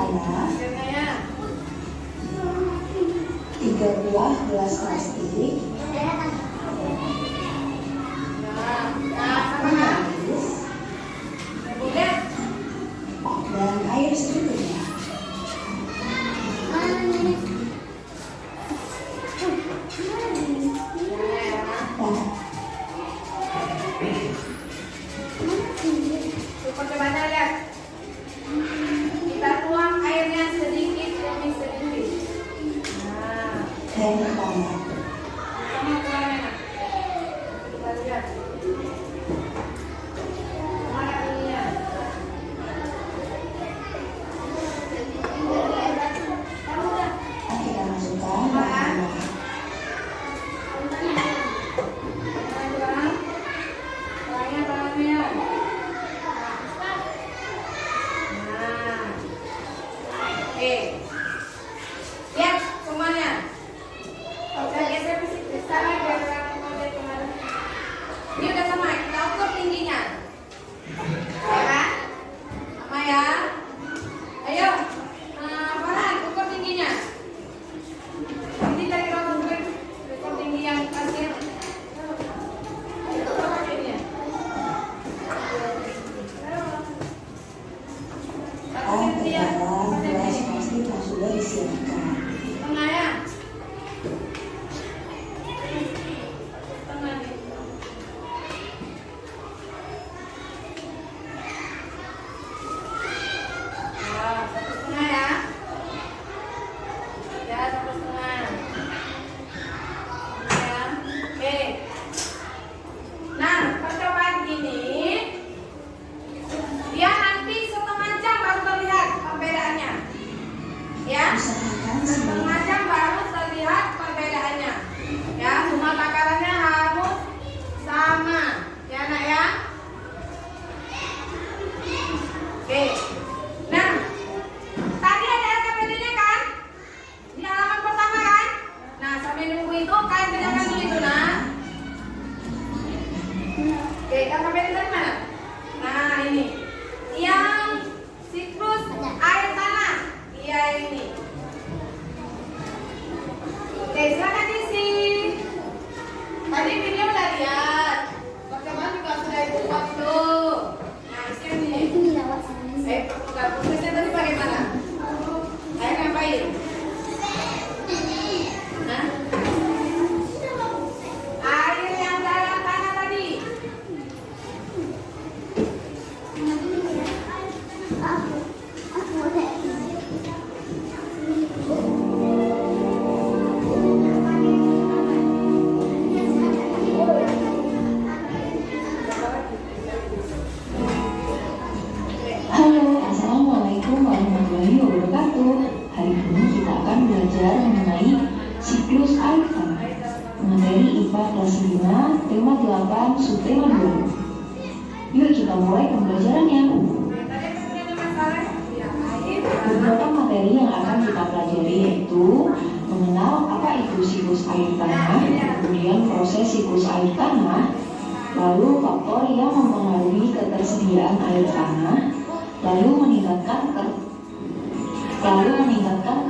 adalah Airnya 3 gelas plastik, sama kemudian dan air secukupnya. coba lihat. Kita tuang airnya sedikit demi sedikit. Nah, Dan tambah. sama tuangnya. Kita lihat. Mana ininya? Kita masukkan ke dalam. Tuangnya bahannya. Nah, oke. Lihat semuanya. Saya geser ke situ. Sekarang biar lihat kemarin. Ini udah sama. Kita ukur tingginya. Ya kan? Sama ya. Ayo. Farhan, ukur tingginya. Ini dari rambut gue. Ukur tinggi yang kasir. Ukur tingginya. Air ke dalam gelas plastik yang sudah disiapkan. Tengah ya. Tengah nih. Nah, 1,5 ya. Ya, 1,5. Ya, oke. Nah, percobaan ini dia nanti setengah jam baru terlihat perbedaannya. Ya. Usahakan Setengah jam baru terlihat perbedaannya. Ya, semua takarannya harus sama. Ya, Nak ya. Oke. Nah, tadi ada LKPD-nya kan? Di halaman pertama kan? Nah, sampai nunggu itu kalian kerjakan dulu itu, Nak. Oke, LKPD tadi mana? Nah, ini. Yang siklus air tanah. Iya, ini. Oke, silakan diisi. Tadi video udah lihat. Percobaan juga sudah dibuat tuh. Nah, isi yang ini. Prosesnya tadi bagaimana? Ayo ngapain? Hah? Air yang dalam tanah tadi. Halo, Assalamualaikum warahmatullahi wabarakatuh. Hari ini kita akan belajar mengenai siklus air tanah. Materi IPA kelas 5, tema 8, subtema 2. Yuk kita mulai pembelajarannya. Tadi ada masalah. Ya, air. Beberapa materi yang akan kita pelajari yaitu mengenal apa itu siklus air tanah, kemudian proses siklus air tanah, lalu faktor yang mempengaruhi ketersediaan air tanah, lalu meningkatkan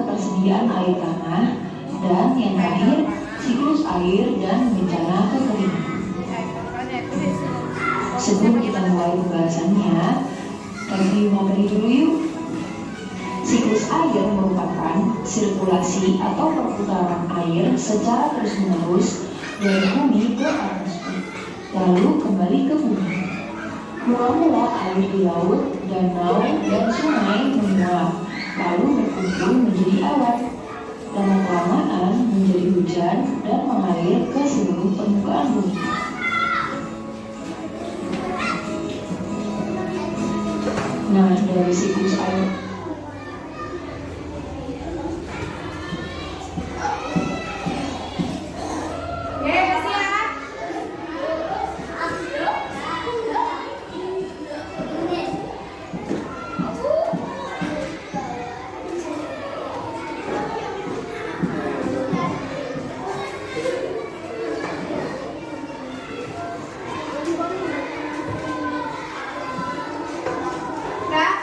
ketersediaan air tanah, dan yang terakhir siklus air dan bencana kekeringan. Sebelum kita mulai pembahasannya, review materi dulu yuk. Siklus air merupakan sirkulasi atau perputaran air secara terus-menerus dari bumi ke atmosfer, lalu kembali ke bumi. Mula-mula air di laut, danau, dan sungai menguap, lalu berkumpul menjadi awan. Lama-kelamaan menjadi hujan dan mengalir ke seluruh permukaan bumi. Nah, dari siklus air Oke, kasih ya. Udah?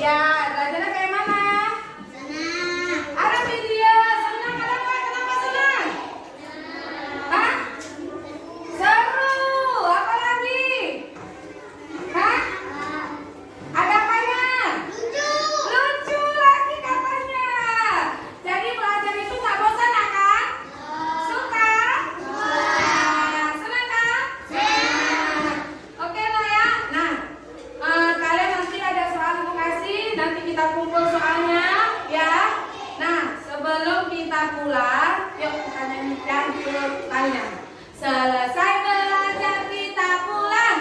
Iya, belajarnya kayak mana? Senang. Ada video senang ada apa? Kenapa senang? Hah? Seru. Apa lagi? Hah? Ada apanya? Lucu. Lucu lagi katanya. Jadi belajar itu nggak bosan ya kan? Suka? Senang kan? Oke lah ya. Nah, kalian nanti ada soal edukasi, nanti kita kumpul soalnya ya. Nah, sebelum kita pulang, yuk kita nyanyi dan tanya. Selesai belajar kita pulang.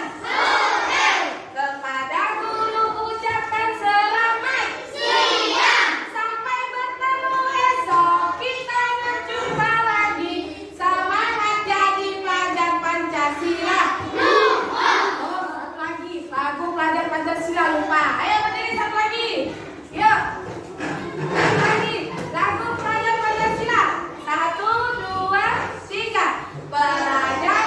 Kepada guru ucapkan selamat Siang. sampai bertemu esok, kita berjumpa lagi. Semangat jadi pelajar Pancasila. Oh, satu lagi lagu pelajar Pancasila lupa. Ayo berdiri satu lagi. Yuk. Satu lagi lagu pelajar Pancasila. 1, 2, 3. Pelajar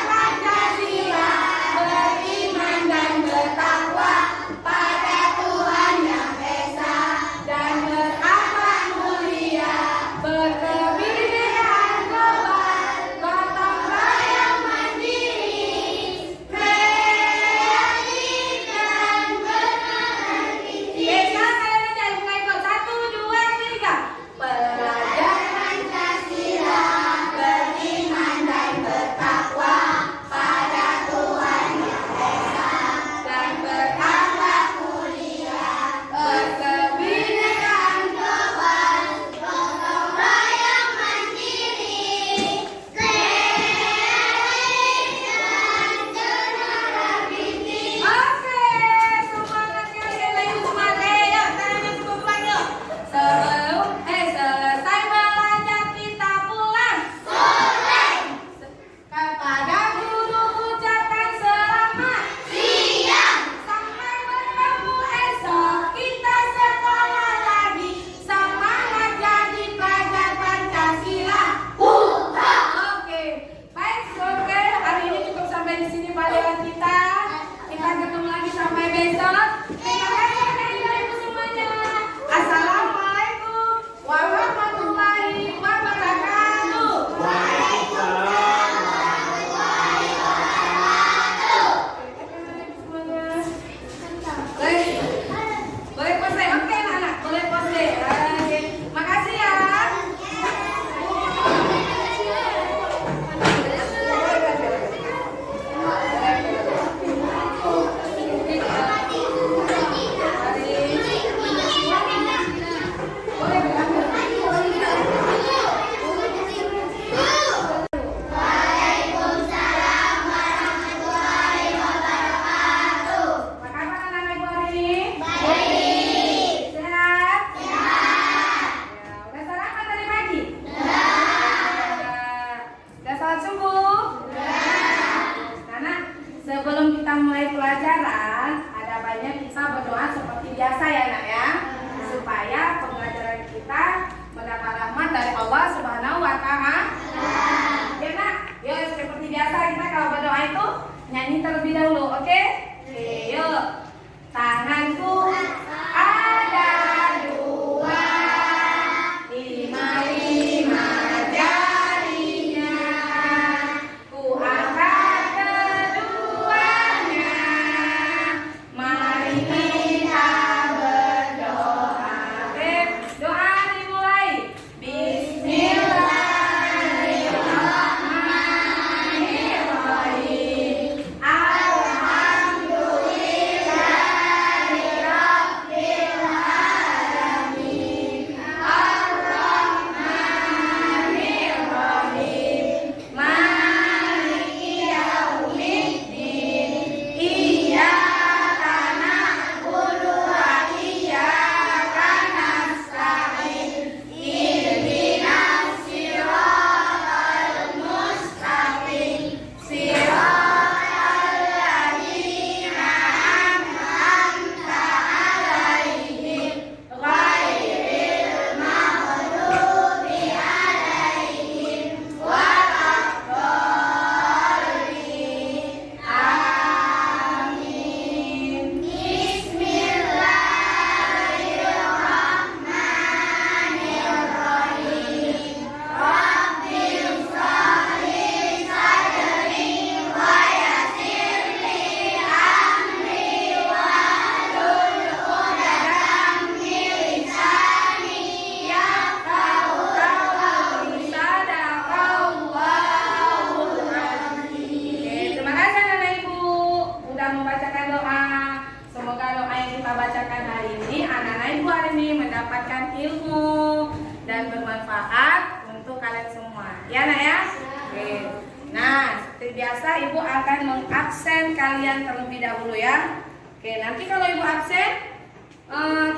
kali ini anak-anak ibu hari ini mendapatkan ilmu dan bermanfaat untuk kalian semua. Ya nak ya? Oke. Nah, seperti biasa ibu akan mengabsen kalian terlebih dahulu ya. Oke, nanti kalau ibu absen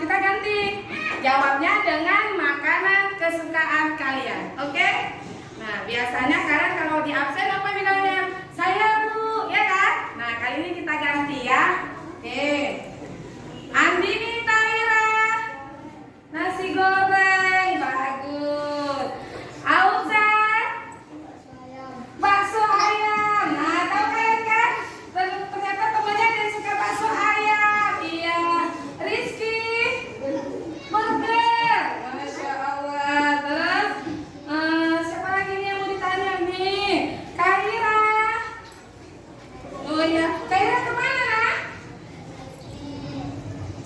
kita ganti jawabnya dengan makanan kesukaan kalian. Oke? Nah, biasanya kalian kalau di absen apa bilangnya? Saya Bu, ya kan? Nah, kali ini kita ganti ya. Oke. Andini Tahira, nasi goreng, bagus. Auza, bakso ayam. Nah, tahu kalian kan? Ternyata temannya ada yang suka bakso ayam. Iya. Rizky, burger. Masya Allah. Terus siapa lagi nih yang mau ditanya nih? Kaira. Oh ya, Kaira kemana nak?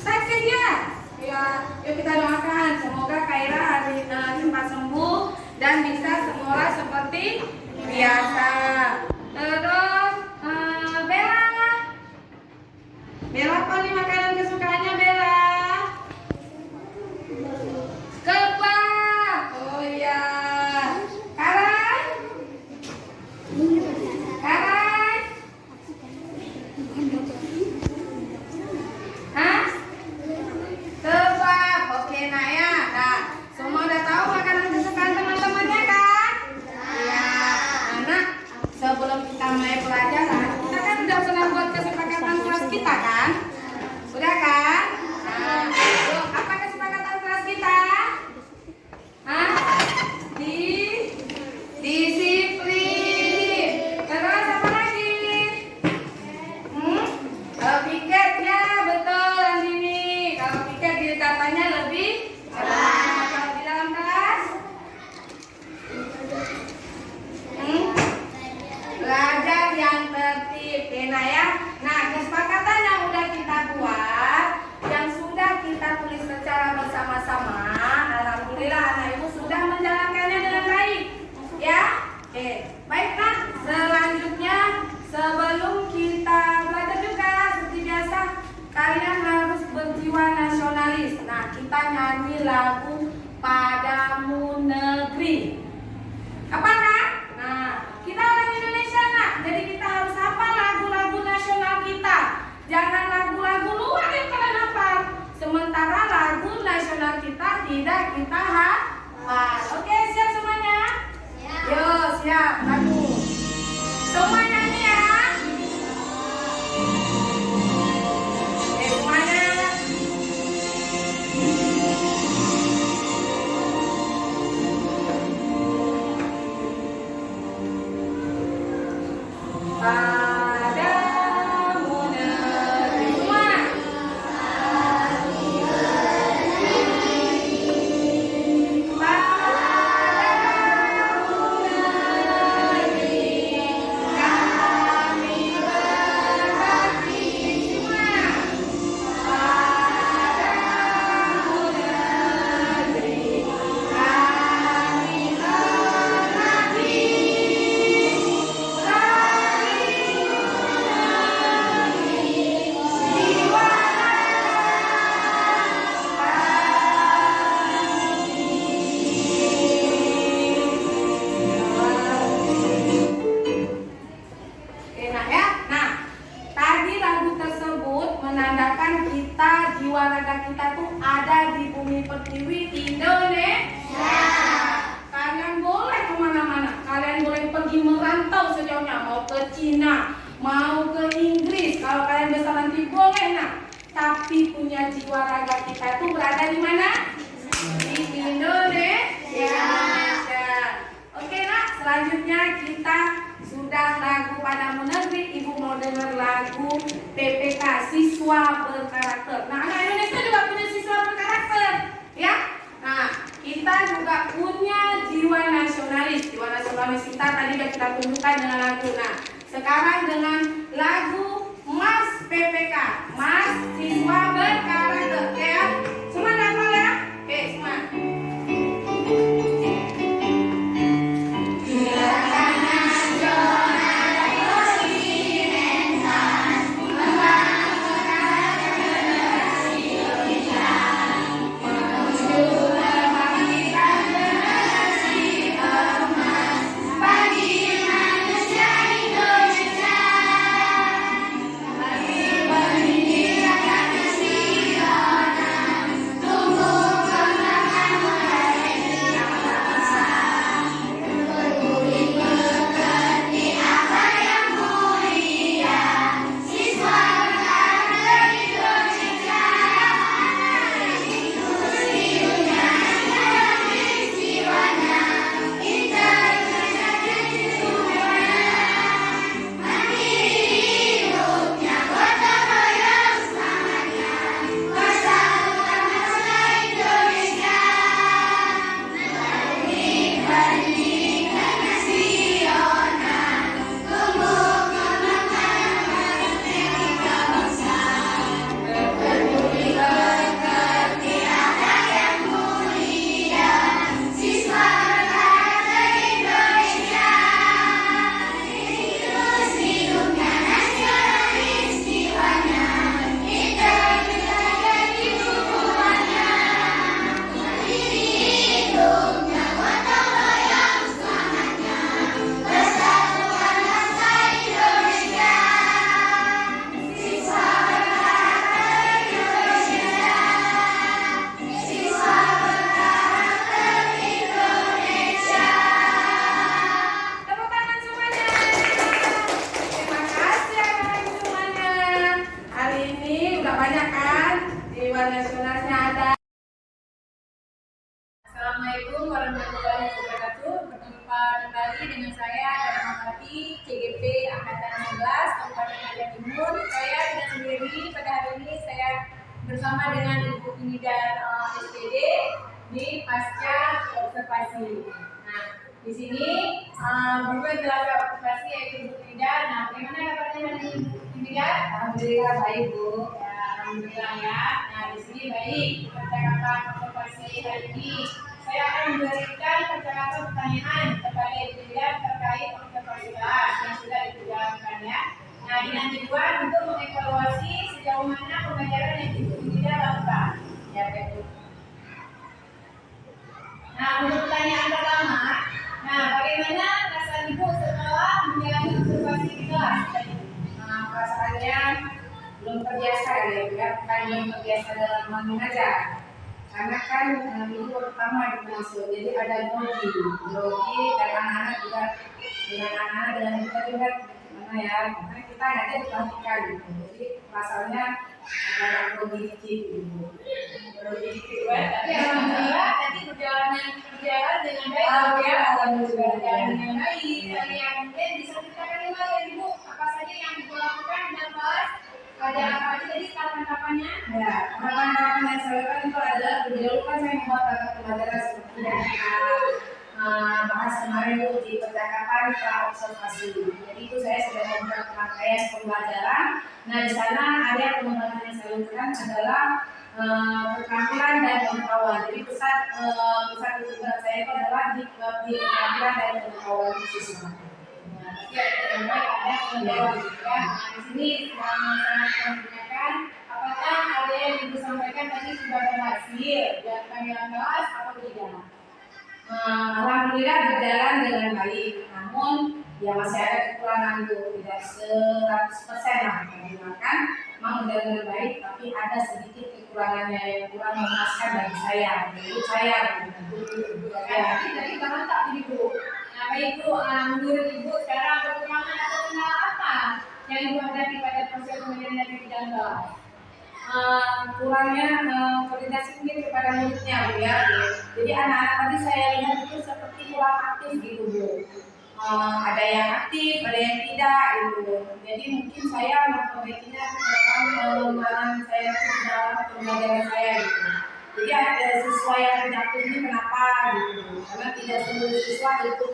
Sakit ya? Ya, yuk kita doakan semoga Kaira hari cepat sembuh dan bisa sekolah seperti biasa. Terus Bella, Bella apa nih makanan kesukaannya Bella? Kebab. Oh iya. Karan? Karan? Hah? Kebab. Oke nak ya. Nah, semua udah tahu makanan kesukaan teman-temannya kan? Iya. Anak, sebelum kita mulai pelajaran, kita kan udah pernah buat kesepakatan kelas kita kan? Udah kan? Nah, yuk, apa kesepakatan kelas kita? Hah? Disiplin. Terus apa lagi? Kalau piket ya betul Andini. Kalau piket di datanya lebih cepat. Kalau di dalam kelas? Belajar yang tertib, Kena ya. Nah, kesepakatan yang udah kita buat, yang sudah kita tulis secara bersama-sama, alhamdulillah anak ibu sudah menjalankannya dengan baik. Ya, oke. Baiklah, selanjutnya sebelum kita belajar juga seperti biasa, kalian harus berjiwa nasionalis. Nah, kita nyanyi lagu Padamu Negeri. Apa nak? Nah, kita orang Indonesia nak, jadi kita harus hafal lagu-lagu nasional kita. Jangan lagu-lagu luar yang kalian hafal. Sementara lagu nasional kita tidak kita hafal. Oke, siap semuanya? Yo, siap. Lagu. Semua nyanyi ya. Oke, semuanya. Padamu negeri. Semua. Padamu negeri kami berbakti. Semua. Padamu negeri kami berbakti. Enak ya. Nah, tadi lagu tersebut menandakan kita, jiwa raga kita tuh ada di bumi pertiwi Indonesia. Kalian boleh kemana-mana. Kalian boleh pergi merantau sejauhnya, mau ke Cina, mau ke Inggris. Kalau kalian besar nanti boleh nak. Tapi punya jiwa raga kita itu berada di mana? Di Indonesia. Oke nak, selanjutnya kita sudah lagu Padamu Negeri. Ibu mau dengar lagu PPK, siswa berkarakter. Nah, anak Indonesia juga punya siswa berkarakter, ya. Nah, kita juga punya jiwa nasionalis. Jiwa nasionalis kita tadi sudah kita tunjukkan dengan lagu. Nah, sekarang dengan lagu Mas PPK, Mas Siswa Berkarakter, ya. Semua hafal ya? Oke, semua. Gerakan nasional mental membangun generasi sebenarnya ada. Assalamualaikum warahmatullahi wabarakatuh. Berjumpa kembali dengan saya Darmawati, CGP Angkatan 11 Kabupaten Aceh Timur. Saya tidak sendiri pada hari ini, saya bersama dengan Ibu Pimpinan SPD di pasca observasi. Nah, di sini juga telah observasi yaitu Ibu Pimpinan. Nah, bagaimana kabarnya hari ini Ibu Pimpinan? Alhamdulillah baik Bu. Ya, alhamdulillah ya. Nah, di sini baik percakapan observasi hari ini. Saya akan memberikan percakapan pertanyaan kepada Ibu Pimpinan terkait observasi kelas yang sudah dijalankan ya. Nah, dengan tujuan untuk mengevaluasi sejauh mana pembelajaran yang Ibu Pimpinan lakukan. Ya, betul. Nah, untuk pertanyaan pertama, nah bagaimana perasaan Ibu setelah menjalani observasi di kelas? Nah, perasaannya belum terbiasa ya, kan belum terbiasa dalam mengajar. Karena kan minggu pertama masuk, jadi ada grogi dan anak-anak juga dengan kita juga gimana ya, karena kita hanya diperhatikan gitu. Jadi perasaannya agak grogi dikit gitu. Grogi dikit ya, tapi alhamdulillah tadi berjalan dengan baik ya. Alhamdulillah Berjalan dengan baik. Dan yang mungkin bisa ceritakan lima ya Ibu, apa saja yang Ibu lakukan dalam kelas? Ada apa aja tadi kapan-kapannya? Ya, kapan-kapan yang saya lakukan itu adalah dulu kan saya membuat tata pembelajaran seperti yang kita bahas kemarin itu di percakapan pra observasi. Jadi itu saya sudah membuat rangkaian pembelajaran. Nah di sana ada pengembangan yang saya lakukan adalah keterampilan dan pengetahuan. Jadi pusat keunggulan saya itu adalah di keterampilan dan pengetahuan siswa. Ya, yang baik ada pengetahuan ya. Di sini sangat menanyakan apakah ada yang Ibu sampaikan tadi sudah berhasil dilakukan dalam kelas atau tidak? Alhamdulillah berjalan dengan baik, namun ya masih ada kekurangan itu tidak 100% lah digunakan, memang berjalan dengan baik, tapi ada sedikit kekurangannya yang kurang memuaskan bagi saya, menurut saya. Ya, tadi mantap Ibu. Nah, baik Ibu, menurut Ibu sekarang kekurangan atau kendala apa yang Ibu hadapi pada proses pembelajaran dari bidang kelas? Kurangnya koordinasi mungkin kepada muridnya Bu ya. Jadi anak-anak tadi saya lihat itu seperti kurang aktif gitu Bu. Ada yang aktif, ada yang tidak gitu. Jadi mungkin saya memperbaikinya dalam pengembangan saya dalam pembelajaran saya gitu. Jadi ada siswa yang tidak aktif ini kenapa gitu? Karena tidak seluruh siswa itu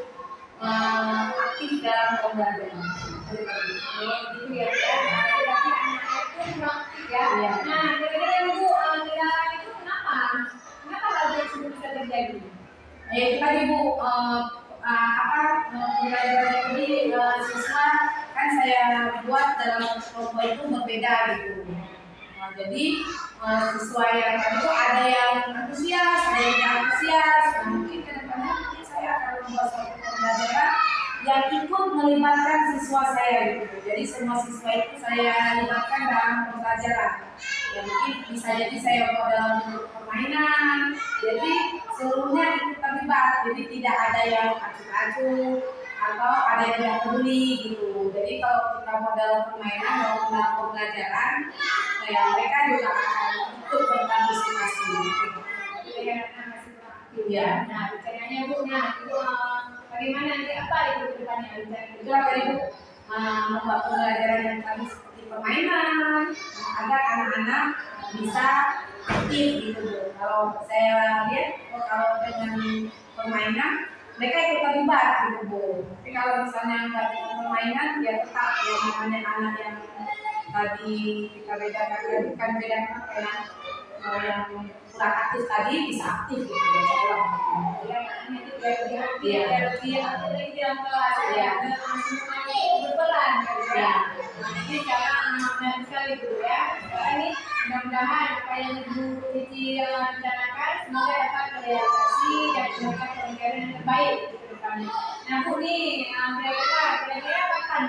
aktif dalam pembelajaran. Gitu ya, tapi anak-anak itu kurang aktif ya. Iya. Nah, kira-kira Ibu kira itu kenapa? Kenapa hal tersebut bisa terjadi? Ya itu tadi Bu, pembelajaran ini siswa kan saya buat dalam kelompok itu berbeda gitu. Jadi siswa yang tadi itu ada yang antusias, ada yang tidak antusias. Nah, mungkin kedepannya mungkin saya akan membuat suatu pembelajaran yang ikut melibatkan siswa saya gitu. Jadi semua siswa itu saya libatkan dalam pembelajaran. Ya mungkin bisa jadi saya buat dalam bentuk permainan. Jadi seluruhnya ikut terlibat. Jadi tidak ada yang acuh-acuh atau ada yang tidak peduli gitu. Jadi kalau kita buat dalam permainan dalam pembelajaran, ya mereka juga akan ikut berpartisipasi. Ya. Nah, rencananya Bu, bagaimana nanti apa itu kedepannya? Itu tadi Bu membuat pembelajaran yang tadi seperti permainan agar anak-anak bisa aktif gitu Bu. Kalau saya lihat kalau dengan permainan mereka ikut terlibat gitu Bu. Tapi kalau misalnya nggak dengan permainan ya tetap yang namanya anak yang tadi kita bedakan bukan bedakan apa ya, yang kurang aktif tadi bisa aktif gitu ya. Berperan ya. Ini cara menarik sekali Bu ya. Ini mudah-mudahan apa yang Ibu Cici rencanakan semoga dapat terrealisasi dan memberikan pembelajaran yang terbaik ke depannya. Nah Bu nih, kira-kira kapan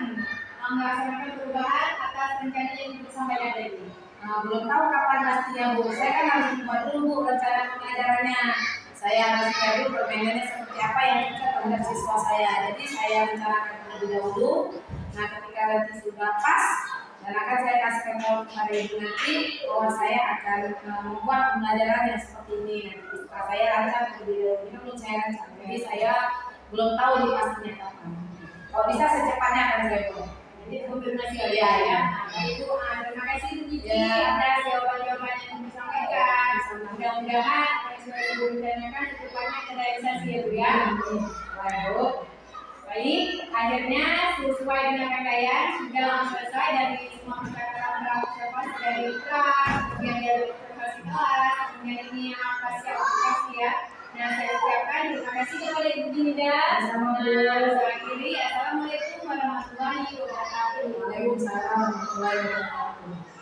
melaksanakan perubahan atas rencana yang Ibu sampaikan tadi? Belum tahu kapan pastinya Bu. Saya kan harus membuat dulu Bu rencana pengajarannya. Saya harus lihat dulu permainannya seperti apa yang cocok terhadap siswa saya. Jadi saya rencanakan terlebih dahulu. Nah ketika nanti sudah pas, Dan akan saya kasihkan tahu kepada ibu nanti bahwa saya akan membuat pembelajaran yang seperti ini nanti. Setelah saya rancang ini belum saya rancang, jadi saya belum tahu di pastinya kapan. Kalau bisa secepatnya akan saya buat. Jadi konfirmasi aja Iya, ya. iya. Nah, itu terima kasih Bu Cici Ya. atas jawaban-jawaban yang disampaikan. Mudah-mudahan apa yang sudah Ibu tanyakan secepatnya terrealisasi ya Bu ya. Lanjut. Baik, akhirnya sesuai dengan rangkaian sudah selesai dari semua percakapan observasi dari iklan, kemudian dari observasi kelas, kemudian ini yang aplikasi ya. Nah, saya ucapkan terima kasih kepada Ibu Jinda. Sama-sama, Bu. Saya akhiri, Assalamualaikum warahmatullahi wabarakatuh. Waalaikumsalam warahmatullahi wabarakatuh.